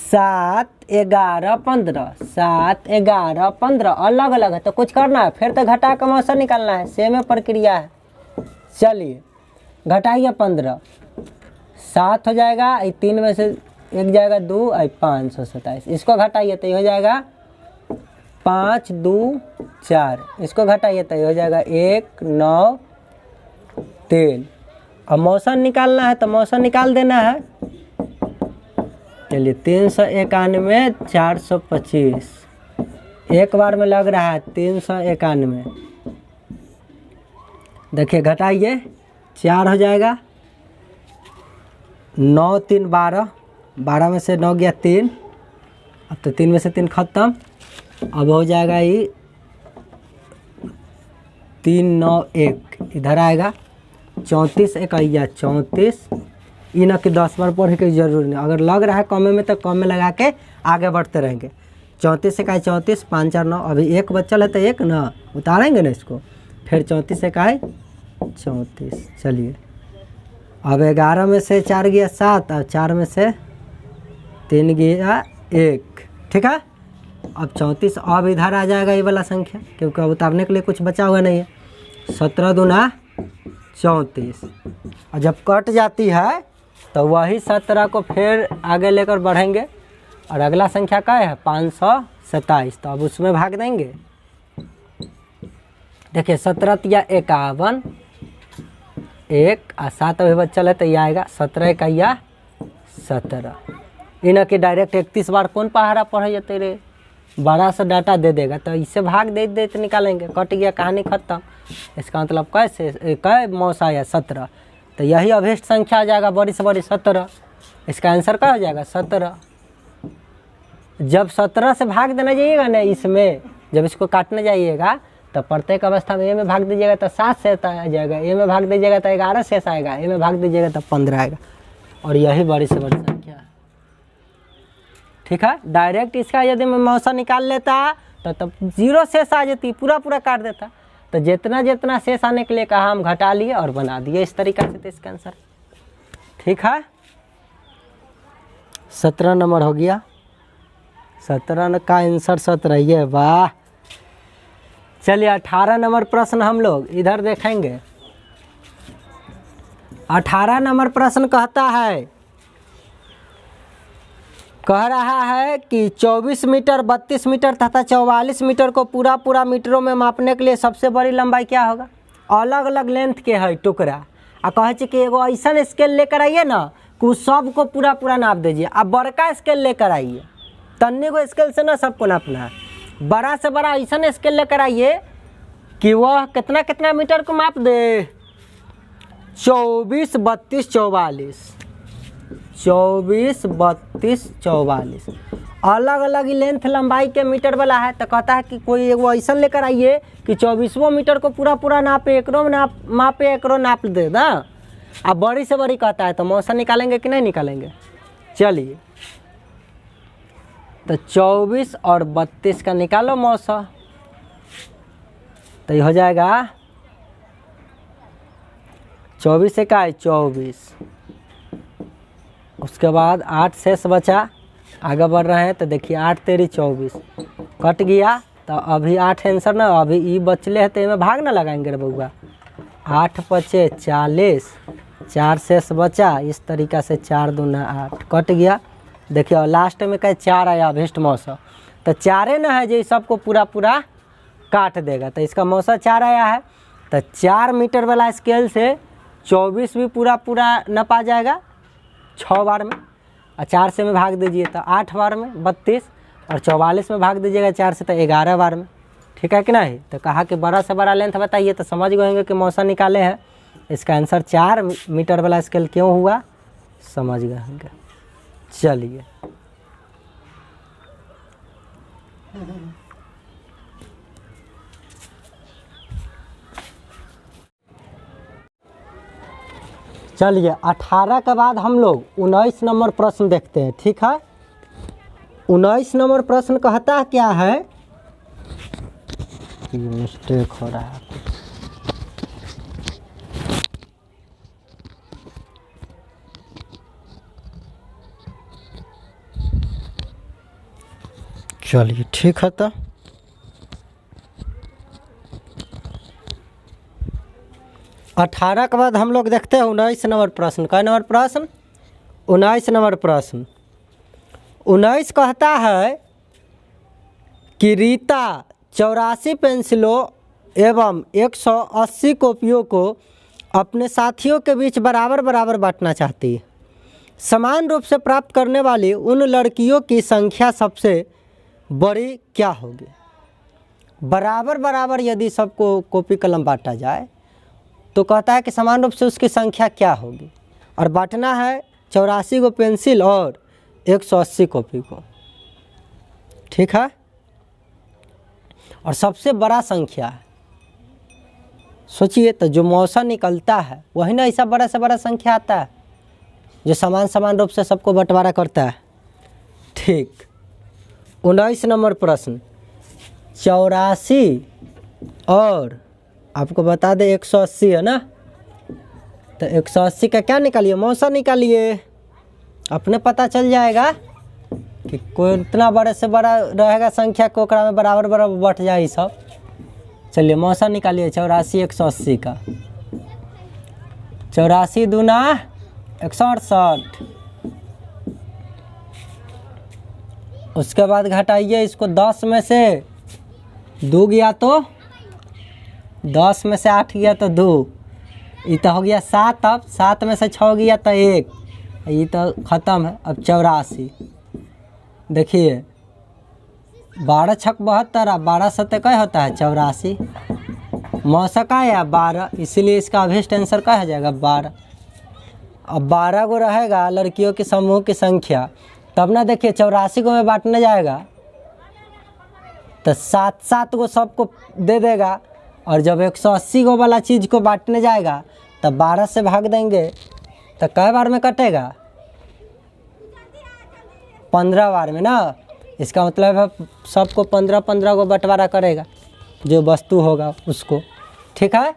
[SPEAKER 1] 7, 11, 15, 7, 11, 15 अलग अलग है तो कुछ करना है, फिर तो घटा का मौसा निकालना है, सेम प्रक्रिया है। चलिए घटाइए 15, 7 हो जाएगा, 3 में से 1 जाएगा 2, 527। इसको घटाइए तो ये हो जाएगा 5, 2, 4। इसको घटाइए तो ये हो जाएगा 1, 9, 3। अब मौसा निकालना है तो मौसा निकाल देना है। चलिए 391, 425 एक बार में लग रहा है 391। देखिए घटाइए, 4 हो जाएगा, 9, 3, 12, 12 में से 9 गया 3, अब तो 3 में से 3 खत्म। अब हो जाएगा ये 3, 9, 1 इधर आएगा, 34 इकैया 34। इन कि 10 बार पढ़े की जरूरी नहीं, अगर लग रहा है कम में तो कम में लगा के आगे बढ़ते रहेंगे। 34 इकाई 34, 5 4 9, अभी 1 बचल है तो 1 ना उतारेंगे ना इसको, फिर 34 इकाई 34। चलिए अब 11 में से 4 गया 7 और 4 में से 3 गया 1। ठीक है, अब 34 अब इधर आ जाएगा ये वाला संख्या, क्योंकि अब उतारने के लिए कुछ बचा हुआ नहीं है। 17 दूना 34, और जब कट जाती है तो वही 17 को फिर आगे लेकर बढ़ेंगे, और अगला संख्या क्या है 527, तो अब उसमें भाग देंगे। देखिए 17 या 51, 1 और 7 अभी बच्चल है तो ये आएगा 17 इकैया 17। इन कि डायरेक्ट 31 बार कौन पहाड़ा पढ़े जाते रे, बड़ा सा डाटा दे देगा तो इससे भाग दे निकालेंगे, कट गया कहानी खत्म। इसका मतलब कैसे कै मौसा या 17, तो यही अभिष्ट संख्या आ जाएगा बड़ी से बड़ी 17। इसका आंसर क्या हो जाएगा 17। जब 17 से भाग देना जाइएगा ना, इसमें जब इसको काटने जाइएगा तो प्रत्येक अवस्था में ए में भाग दीजिएगा तो 7 शेष आ जाएगा, ए में भाग दीजिएगा तो 11 शेष आएगा, ए में भाग दीजिएगा तो 15 आएगा, और यही बड़ी से बड़ी संख्या है। ठीक है। डायरेक्ट इसका यदि मैं मौसा निकाल लेता तो तब 0 शेष आ जाती, पूरा पूरा काट देता। तो जितना जितना शेष आने के लिए कहा हम घटा लिए और बना दिए इस तरीका से। तो इसका आंसर ठीक है 17 नंबर हो गया। 17 का आंसर 17 ये। वाह। चलिए 18 नंबर प्रश्न हम लोग इधर देखेंगे। 18 नंबर प्रश्न कह रहा है कि 24 मीटर, 32 मीटर तथा 44 मीटर को पूरा पूरा मीटरों में मापने के लिए सबसे बड़ी लंबाई क्या होगा। अलग अलग लेंथ के है टुकड़ा आ कहे कि एगो ऐसा स्केल लेकर आइए ना कि उस सब को पूरा पूरा नाप दीजिए। अब बड़का स्केल लेकर आइए, तन्नी को स्केल से ना सबको नापना है। बड़ा से बड़ा ऐसा स्केल लेकर आइए कि वह कितना कितना मीटर को माप दे। 24, 32, 44, 24, 32, 44 अलग अलग लेंथ लंबाई के मीटर वाला है। तो कहता है कि कोई वो ऐसा लेकर आइए कि 24वां मीटर को पूरा पूरा नापे, एकरो मापे, एकरो नाप दे ना। अब बड़ी से बड़ी कहता है तो मौसा निकालेंगे कि नहीं निकालेंगे। चलिए तो 24 और 32 का निकालो मौसा। तो ये हो जाएगा 24 से का है 24, उसके बाद 8 शेष बचा। आगे बढ़ रहे हैं तो देखिए 8 तेरी 24 कट गया। तो अभी 8 आंसर ना, अभी ई बचले है तो इनमें भाग ना लगाएंगे रे बउआ। 8 पचे 40, 4 शेष बचा। इस तरीक़ा से 4 दूना 8 कट गया। देखिए और लास्ट में कहे 4 आया अभिष्ट मौसा। तो 4 ना है जो सबको पूरा पूरा काट देगा। तो इसका मौसा 4 आया है। तो 4 मीटर वाला स्केल से 24 भी पूरा पूरा नपा जाएगा 6 बार में। और 4 से में भाग दीजिए तो 8 बार में 32, और 44 में भाग दीजिएगा 4 से तो 11 बार में। ठीक है कि नहीं। तो कहा कि बड़ा से बड़ा लेंथ बताइए। तो समझ गए होंगे कि मौसा निकाले हैं। इसका आंसर 4 मीटर वाला स्केल क्यों हुआ समझ गए होंगे। चलिए चलिए 18 के बाद हम लोग 19 नंबर प्रश्न देखते हैं। ठीक है 19 नंबर प्रश्न कहता क्या है, ये मिस्टेक हो रहा है। चलिए ठीक है। तो 18 के बाद हम लोग देखते हैं 19 नंबर प्रश्न। क्या नंबर प्रश्न 19 नंबर प्रश्न 19 कहता है कि रीता 84 पेंसिलों एवं 180 कॉपियों को अपने साथियों के बीच बराबर बराबर बांटना चाहती है। समान रूप से प्राप्त करने वाली उन लड़कियों की संख्या सबसे बड़ी क्या होगी। बराबर बराबर यदि सबको कॉपी कलम बांटा जाए तो कहता है कि समान रूप से उसकी संख्या क्या होगी। और बांटना है 84 को पेंसिल और 180 कॉपी को। ठीक है। और सबसे बड़ा संख्या है। सोचिए तो जो मौसा निकलता है वही ना ऐसा बड़ा से बड़ा संख्या आता है जो समान समान रूप से सबको बंटवारा करता है। ठीक 19 नंबर प्रश्न 84 और आपको बता दे 180 है ना। तो 180 का क्या निकालिए मौसा निकालिए, अपने पता चल जाएगा कि कोई इतना बड़े से बड़ा रहेगा संख्या को ओकरा में बराबर बराबर बढ़ जाए सब। चलिए मौसा निकालिए 84 180 का। 84 दूना 168, उसके बाद घटाइए इसको 10 में से 2 गया तो 10 में से 8 गया तो 2, ये तो हो गया 7। अब 7 में से 6 गया तो 1, ये तो ख़त्म है। अब 84 देखिए 12 छक 72 और 12 सत्ते क्या होता है 84। मौसा का है 12, इसीलिए इसका अभिष्ट आंसर क्या हो जाएगा 12। अब 12 को रहेगा लड़कियों के समूह की संख्या, तब ना देखिए 84 को में बांटने जाएगा तो 7 को सबको दे देगा। और जब 180 को वाला चीज़ को बांटने जाएगा तब 12 से भाग देंगे तो कै बार में कटेगा 15 बार में ना, इसका मतलब है सबको 15-15 को बंटवारा करेगा जो वस्तु होगा उसको, ठीक है।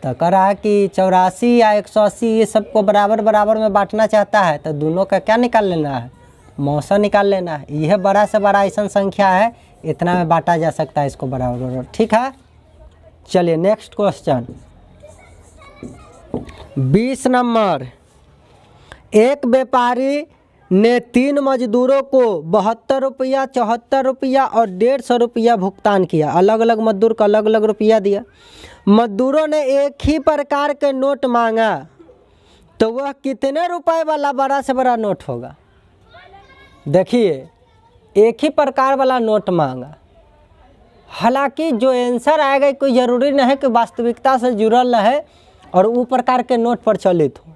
[SPEAKER 1] तो कह रहा है कि 84 या 180 ये सबको बराबर बराबर में बांटना चाहता है, तो दोनों का क्या निकाल लेना है, मौसा निकाल लेना है। यह बड़ा से बड़ा ऐसा संख्या है, इतना में बांटा जा सकता है इसको बराबर बराबर, ठीक है। चलिए नेक्स्ट क्वेश्चन 20 नंबर। एक व्यापारी ने 3 मजदूरों को 72 रुपया, 74 रुपया और 150 रुपया भुगतान किया। अलग अलग मजदूर को अलग अलग रुपया दिया। मजदूरों ने एक ही प्रकार के नोट मांगा, तो वह कितने रुपए वाला बड़ा से बड़ा नोट होगा। देखिए एक ही प्रकार वाला नोट मांगा, हालांकि जो आंसर आएगा कोई ज़रूरी नहीं है कि वास्तविकता से जुड़ल रहे और वो प्रकार के नोट पर चलित हो।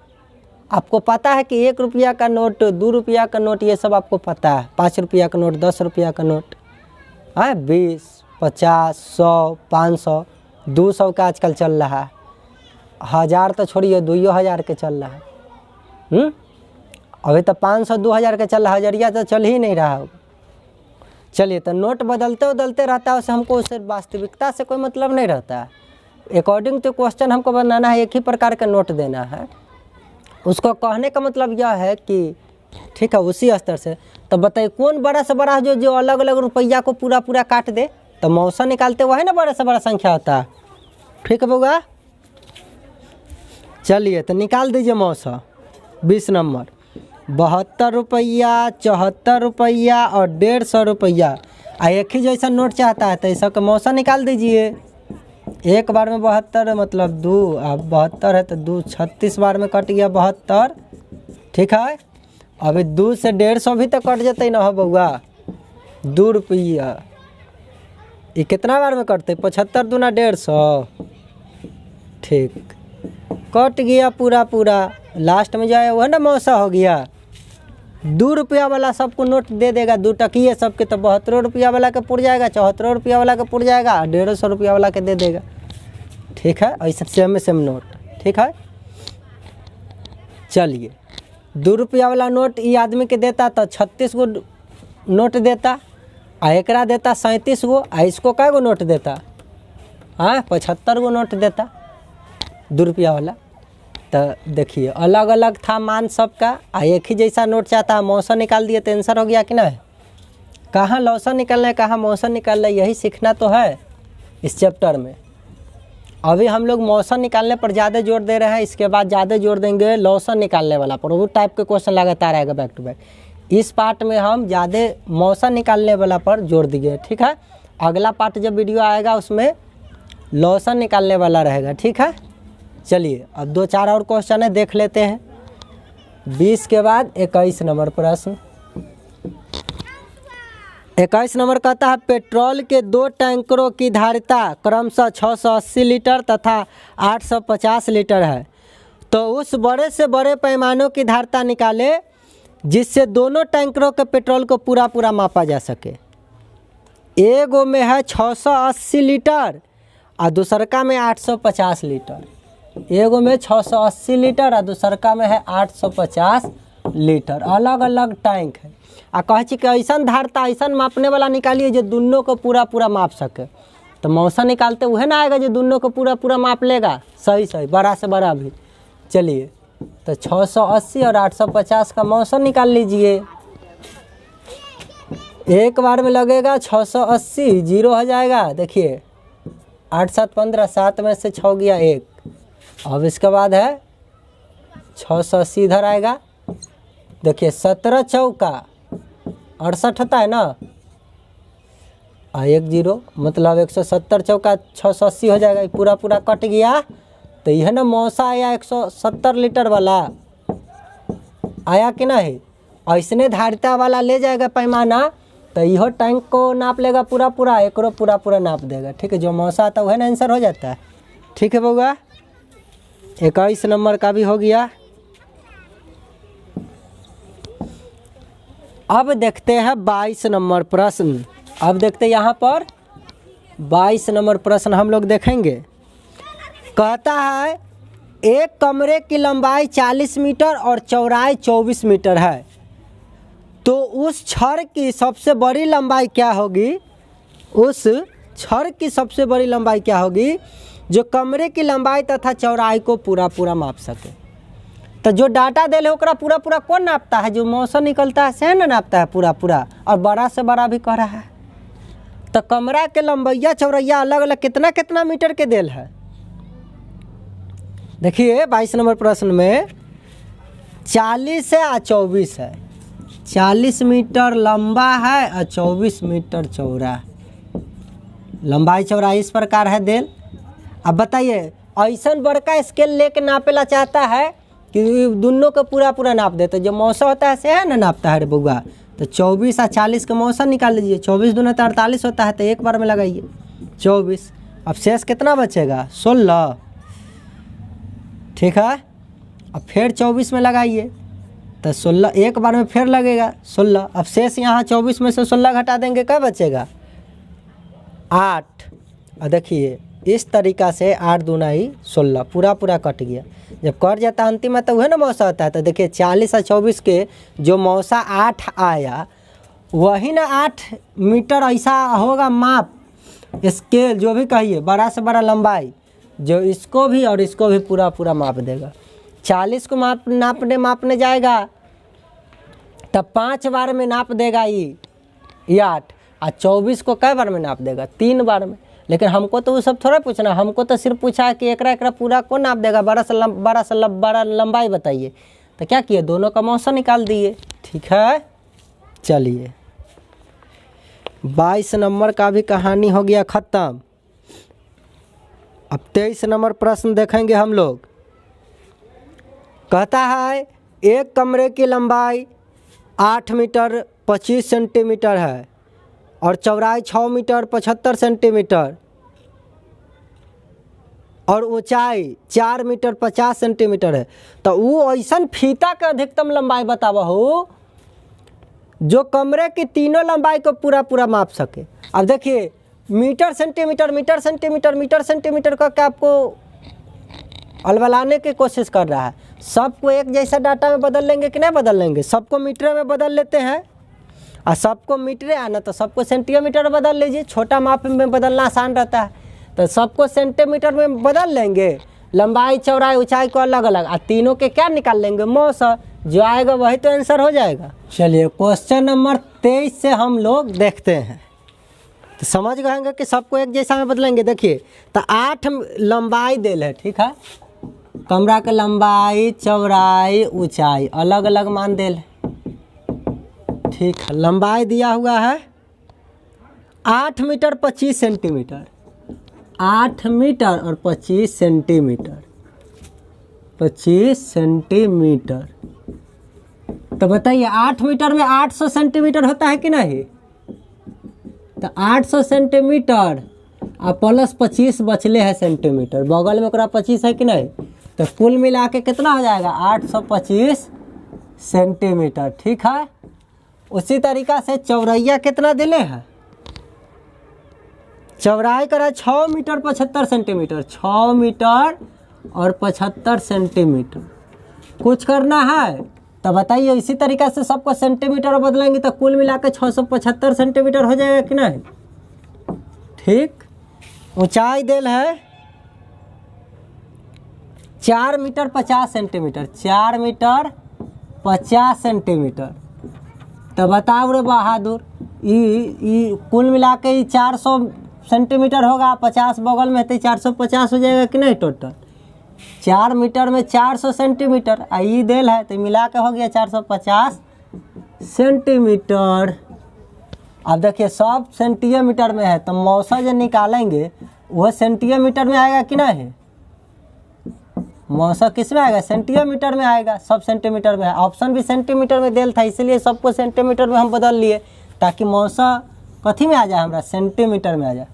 [SPEAKER 1] आपको पता है कि 1 रुपया का नोट, 2 रुपया का नोट, ये सब आपको पता है। 5 रुपया का नोट, 10 रुपया का नोट, 20, 50, 100, 500, 200 का आजकल चल रहा है। 1000 तो छोड़िए, 2000 के चल रहा है। अभी तो 500 2000 के चल रहा है, 1000 तो चल ही नहीं रहा होगा। चलिए, तो नोट बदलते बदलते रहता है, उससे हमको उससे वास्तविकता से कोई मतलब नहीं रहता है। अकॉर्डिंग टू क्वेश्चन हमको बनाना है, एक ही प्रकार का नोट देना है। उसको कहने का मतलब यह है कि ठीक है, उसी स्तर से। तो बताइए कौन बड़ा से बड़ा जो अलग अलग रुपया को पूरा पूरा काट दे, तो मौसा निकालते हुआ है ना बड़ा से बड़ा संख्या होता है, ठीक है बउआ। चलिए तो निकाल दीजिए मौसा। 20 नंबर 72 रुपया, 74 रुपया और 150 रुपया। एक ही जैसा नोट चाहता है तो ऐसा का मौसा निकाल दीजिए। एक बार में 72 मतलब 2, अब 72 है तो 2 36 बार में कट गया 72, ठीक है। अभी 2 से 150 भी तो कट जाते ना हो बउआ, 2 रुपया। ये कितना बार में कटते, 75 दूना 150, ठीक, कट गया पूरा पूरा। लास्ट में जाए वह ना मौसा हो गया। 2 रुपया वाला सबको नोट दे देगा, 2 टकिए सबके, तो 72 रुपया वाला के पुर जाएगा, 74 रुपया वाला के पुर जाएगा, 150 रुपया वाला के दे देगा, ठीक है। ऐसा सेम नोट, ठीक है। चलिए 2 रुपया वाला नोट ये आदमी के देता तो 36 गो नोट देता, आ एकरा देता 37 गो, आ इसको कै गो नोट देता, हाँ 75 गो नोट देता 2 रुपया वाला। तो देखिए अलग अलग था मान सबका, आ एक ही जैसा नोट चाहता है। मौसा निकाल दिए तो आंसर हो गया कि नहीं। कहाँ लौसा निकालना है, कहाँ मौसा निकालना है, यही सीखना तो है इस चैप्टर में। अभी हम लोग मौसा निकालने पर ज़्यादा जोर दे रहे हैं, इसके बाद ज़्यादा जोर देंगे लौसा निकालने वाला पर। वो टाइप के क्वेश्चन लगातार आएगा बैक टू बैक। इस पार्ट में हम ज़्यादा मौसा निकालने वाला पर जोर दिए, ठीक है। अगला पार्ट जब वीडियो आएगा उसमें लौसा निकालने वाला रहेगा, ठीक है। चलिए अब 2-4 और क्वेश्चन है, देख लेते हैं। 20 के बाद 21 नंबर प्रश्न। 21 नंबर कहता है पेट्रोल के 2 टैंकरों की धारिता क्रमशः 680 लीटर तथा 850 लीटर है, तो उस बड़े से बड़े पैमानों की धारिता निकाले जिससे दोनों टैंकरों के पेट्रोल को पूरा पूरा मापा जा सके। एगो में है 680 लीटर और दूसरका में 850 लीटर। एगो में 680 लीटर और दूसरका में है 850 लीटर। अलग अलग टैंक है। आ कहे कि ऐसा धारता ऐसा मापने वाला निकालिए जो दोनों को पूरा पूरा माप सके। तो मौसा निकालते हुए ना आएगा जो दोनों को पूरा पूरा माप लेगा, सही बड़ा से बड़ा भी। चलिए तो 680 और 850 का मौसा निकाल लीजिए। एक बार में लगेगा 680, 0 हो जाएगा। देखिए 8 7 15, 7 में से 6 गया 1। अब इसके बाद है 680 इधर आएगा। देखिए 17 चौका 68 होता है ना, 1 0 मतलब 170 चौका 680 हो जाएगा। पूरा पूरा कट गया तो यह ना मौसा आया 170 लीटर वाला आया कि नहीं। ऐसने धारिता वाला ले जाएगा पैमाना तो यह टैंक को नाप लेगा पूरा पूरा, एक पूरा पूरा नाप देगा, ठीक है। जो मौसा आता है वह ना आंसर हो जाता है, ठीक है बउआ। 21 नंबर का भी हो गया। अब देखते हैं 22 नंबर प्रश्न। अब देखते हैं यहाँ पर 22 नंबर प्रश्न हम लोग देखेंगे। कहता है एक कमरे की लंबाई 40 मीटर और चौड़ाई 24 मीटर है। तो उस छड़ की सबसे बड़ी लंबाई क्या होगी, उस छड़ की सबसे बड़ी लंबाई क्या होगी जो कमरे की लंबाई तथा चौड़ाई को पूरा पूरा माप सके। तो जो डाटा दे ओकरा पूरा पूरा कौन नापता है, जो मौसम निकलता है से ना नापता है पूरा पूरा, और बड़ा से बड़ा भी कह रहा है। तो कमरा के लंबैया चौड़ैया अलग अलग कितना कितना मीटर के देल है। देखिए 22 नंबर प्रश्न में 40 से 24 है, 40 मीटर लंबा है और 24 मीटर चौड़ा, लंबाई चौड़ाई इस प्रकार है देल। अब बताइए ऐसा बड़का स्केल लेके नापेला चाहता है कि दोनों को पूरा पूरा नाप दे, तो जो मौसा होता है से है ना नापता है रे बउआ। तो 24 और 40 का मौसा निकाल लीजिए, 24 दूना 48 होता है, तो एक बार में लगाइए 24। अब शेष कितना बचेगा 16, ठीक है। अब फिर 24 में लगाइए तो 16, एक बार में फिर लगेगा 16। अब शेष यहाँ 24 में से 16 घटा देंगे, क्या बचेगा 8। और देखिए इस तरीक़ा से 8 दूना ही 16 पूरा पूरा कट गया। जब कट जाता अंतिम में तो वह ना मौसा होता है। तो देखिए 40 और 24 के जो मौसा 8 आया वही ना 8 मीटर ऐसा होगा माप, स्केल जो भी कहिए, बड़ा से बड़ा लंबाई, जो इसको भी और इसको भी पूरा पूरा माप देगा। 40 को मापने जाएगा तब 5 बार में नाप देगा ये 8, और 24 को कै बार में नाप देगा 3 बार में। लेकिन हमको तो वो सब थोड़ा पूछना, हमको तो सिर्फ पूछा है कि एकरा पूरा कौन नाप देगा, बड़ा लंबाई बताइए। तो क्या किए, दोनों का मौसा निकाल दिए, ठीक है। चलिए 22 नंबर का भी कहानी हो गया ख़त्म। अब 23 नंबर प्रश्न देखेंगे हम लोग। कहता है एक कमरे की लंबाई 8 मीटर 25 सेंटीमीटर है और चौड़ाई 6 मीटर 75 सेंटीमीटर और ऊंचाई 4 मीटर 50 सेंटीमीटर है। तो वो ऐसा फीता का अधिकतम लंबाई बतावा हो जो कमरे की तीनों लंबाई को पूरा पूरा माप सके। अब देखिए metre centimetre metre centimetre metre centimetre का क्या आपको अलबलाने की कोशिश कर रहा है। सबको एक जैसा डाटा में बदल लेंगे कि नहीं बदल लेंगे, सबको मीटर में बदल लेते हैं और सबको मीटर आना तो सबको सेंटीमीटर बदल लीजिए, छोटा माप में बदलना आसान रहता है। तो सबको सेंटीमीटर में बदल लेंगे, लंबाई चौड़ाई ऊंचाई को अलग अलग, और तीनों के क्या निकाल लेंगे मौसा, जो आएगा वही तो आंसर हो जाएगा। चलिए क्वेश्चन नंबर 23 से हम लोग देखते हैं। तो समझ गएंगे कि सबको एक जैसा में बदलेंगे। देखिए तो 8 लंबाई देल है, ठीक है, कमरा के लंबाई चौड़ाई ऊंचाई अलग अलग मान देल है, ठीक है। लंबाई दिया हुआ है 8 मीटर 25 सेंटीमीटर, 8 मीटर और 25 सेंटीमीटर, 25 सेंटीमीटर। तो बताइए 8 मीटर में 800 सेंटीमीटर होता है कि नहीं। तो 800 सेंटीमीटर और प्लस 25 बचले है सेंटीमीटर, बगल में ओकरा 25 है कि नहीं। तो कुल मिला के कितना हो जाएगा 825 सेंटीमीटर, ठीक है। उसी तरीक़ा से चौड़ैया कितना दिले है, चौड़ाई करा 6 मीटर 75 सेंटीमीटर, 6 मीटर और 75 सेंटीमीटर। कुछ करना है तो बताइए, इसी तरीक़ा से सबको सेंटीमीटर बदलेंगे तो कुल मिला के 675 सेंटीमीटर हो जाएगा कि नहीं, ठीक। ऊंचाई देल है 4 मीटर 50 सेंटीमीटर, 4 मीटर 50 सेंटीमीटर। तो बताओ रे बहादुर, ये कुल मिला के 400 सेंटीमीटर होगा, 50 बगल में तो 450 हो जाएगा कि नहीं टोटल। 4 मीटर में 400 सेंटीमीटर आई देल है तो मिला के हो गया 450 सेंटीमीटर। अब देखिए सब सेंटीमीटर में है तो मौसा जो निकालेंगे वह सेंटीमीटर में आएगा कि नहीं, मौसा किस में आएगा सेंटीमीटर में आएगा, सब सेंटीमीटर में है। ऑप्शन भी सेंटीमीटर में देल था इसलिए सबको सेंटीमीटर में हम बदल लिए ताकि मौसा कथी में आ जाए हमारा सेंटीमीटर में आ जाए।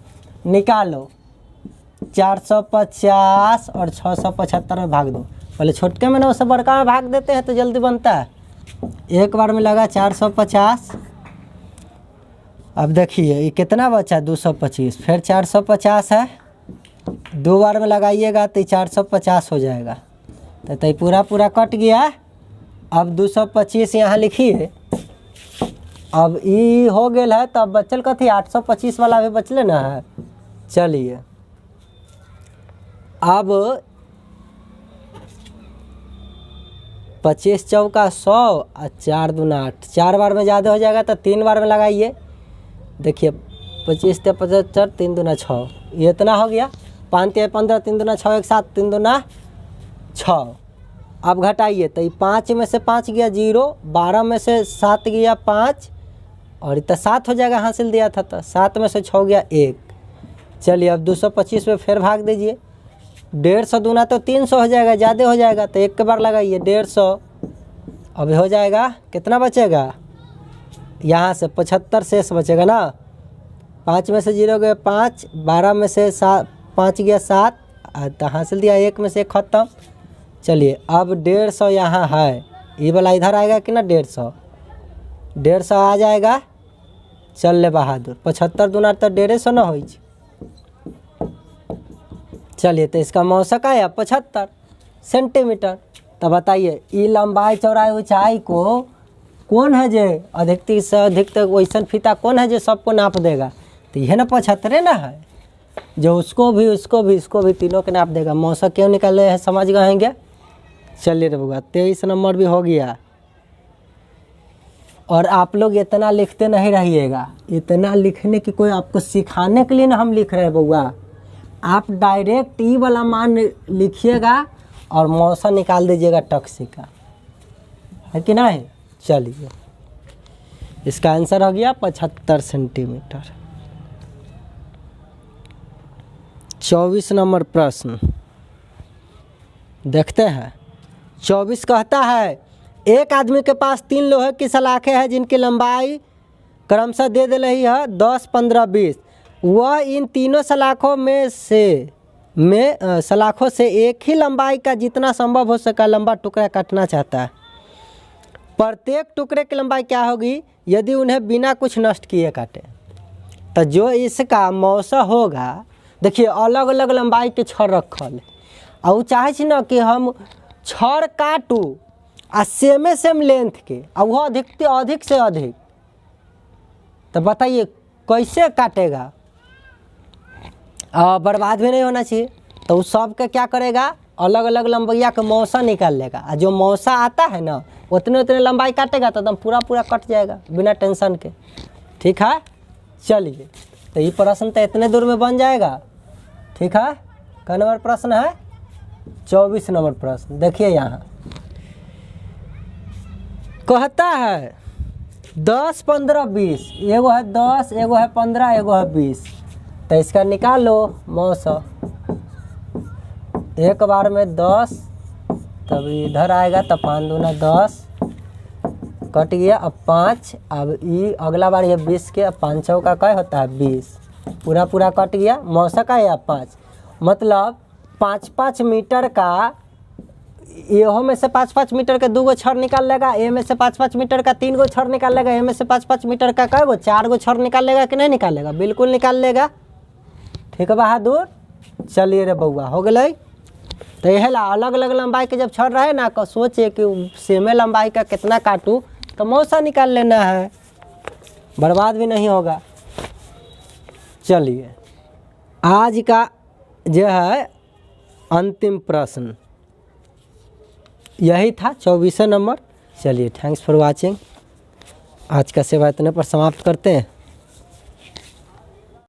[SPEAKER 1] निकालो 450 और 675 में भाग दो, पहले छोटके में ना उससे बड़का में भाग देते हैं तो जल्दी बनता है। एक बार में लगा 450, अब देखिए ये कितना बचा 225, फिर 450 है, 2 बार में लगाइएगा तो 450 हो जाएगा। तो पूरा पूरा कट गया। अब 225 यहाँ लिखिए अब ई हो गेल है, तब बचल कथी 825 वाला भी बचले ना है। चलिए अब 25 चौका 100 और 4 दूना 8, 4 बार में ज़्यादा हो जाएगा तो 3 बार में लगाइए। देखिए 25 ते 75, 3 दूना 6, ये इतना हो गया। 5 ते 15, 3 दूना 6, 1 7, 3 दूना 6। अब घटाइए तो 5 में से 5 गया 0, 12 में से 7 गया 5, और इतना 7 हो जाएगा, हासिल दिया था तो 7 में से 6 गया 1। चलिए अब 225 में फिर भाग दीजिए। 150 दूना तो 300 हो जाएगा, ज़्यादा हो जाएगा तो एक के बार लगाइए 150। अब हो जाएगा, कितना बचेगा यहाँ से 75 शेष बचेगा ना। 5 में से 0 गया 5, 12 में से 5 गया 7, तो हासिल दिया 1 में से 1 खत्म। चलिए अब 150 यहाँ है, ये वाला इधर आएगा कि ना 150 आ जाएगा। चल ले बहादुर, 75 दूना तो 150 ना हो। चलिए तो इसका मौसक आया 75 सेंटीमीटर। तो बताइए ये लंबाई चौड़ाई ऊंचाई को कौन है जो अधिकतर से अधिक तक वैसन फीता कौन है जो सबको नाप देगा, तो यह ना 75 ना है, जो उसको भी तीनों के नाप देगा। मौसक क्यों निकाले हैं समझ गए हैं क्या। चलिए रे बउआ 23 नंबर भी हो गया। और आप लोग इतना लिखते नहीं रहिएगा, इतना लिखने की कोई आपको सिखाने के लिए ना हम लिख रहे हैं बउआ। आप डायरेक्ट ई वाला मान लिखिएगा और मौसा निकाल दीजिएगा टक्सी का, है कि नहीं। चलिए इसका आंसर हो गया 75 सेंटीमीटर। 24 नंबर प्रश्न देखते हैं। 24 कहता है एक आदमी के पास 3 लोहे की सलाखें हैं जिनकी लंबाई क्रमशः दे रही है 10, 15, 20। वह इन तीनों सलाखों से एक ही लंबाई का जितना संभव हो सका लंबा टुकड़ा काटना चाहता है। प्रत्येक टुकड़े की लंबाई क्या होगी यदि उन्हें बिना कुछ नष्ट किए काटे। तो जो इसका मौसा होगा, देखिए अलग अलग लंबाई के छड़ रखल और चाहे छी ना कि हम छड़ काटू आ सेम लेंथ के, और वह अधिक से अधिक, तो बताइए कैसे काटेगा। बर्बाद भी नहीं होना चाहिए। तो उस सब का क्या करेगा, अलग अलग लंबाइया का मौसा निकाल लेगा, और जो मौसा आता है ना उतने लंबाई काटेगा तो एकदम पूरा कट जाएगा बिना टेंशन के। ठीक है। चलिए तो ये प्रश्न तो इतने दूर में बन जाएगा। ठीक है। क्या नंबर प्रश्न है 24 नंबर प्रश्न। देखिए यहाँ कहता है 10, 15, 20, एगो है 10, एगो है 15, एगो है 20। तो इसका निकाल लो मौसा। एक बार में 10, तब इधर आएगा तो 5 दूना 10 कट गया। अब 5, अब ये अगला बार ये 20 के, अब 5 चौका क्या होता है 20, पूरा कट गया। मौसा का या 5, मतलब 5-5 मीटर का, एहो में से 5-5 मीटर का 2 गो छड़ निकाल लेगा, ए में से 5-5 मीटर का 3 गो छड़ निकाल लेगा, ए में से 5-5 मीटर का कै गो 4 गो छड़ निकाल लेगा कि नहीं निकालेगा, बिल्कुल निकाल लेगा। ठीक है बहादुर। चलिए रे बउआ हो गए। तो यह ला अलग अलग लंबाई के जब छड़ रहे ना, सोचे कि सेमे लंबाई का कितना काटूँ, तो मौसा निकाल लेना है, बर्बाद भी नहीं होगा। चलिए आज का जो है अंतिम प्रश्न यही था 24 नंबर। चलिए थैंक्स फॉर वाचिंग। आज का सेवा इतने पर समाप्त करते हैं।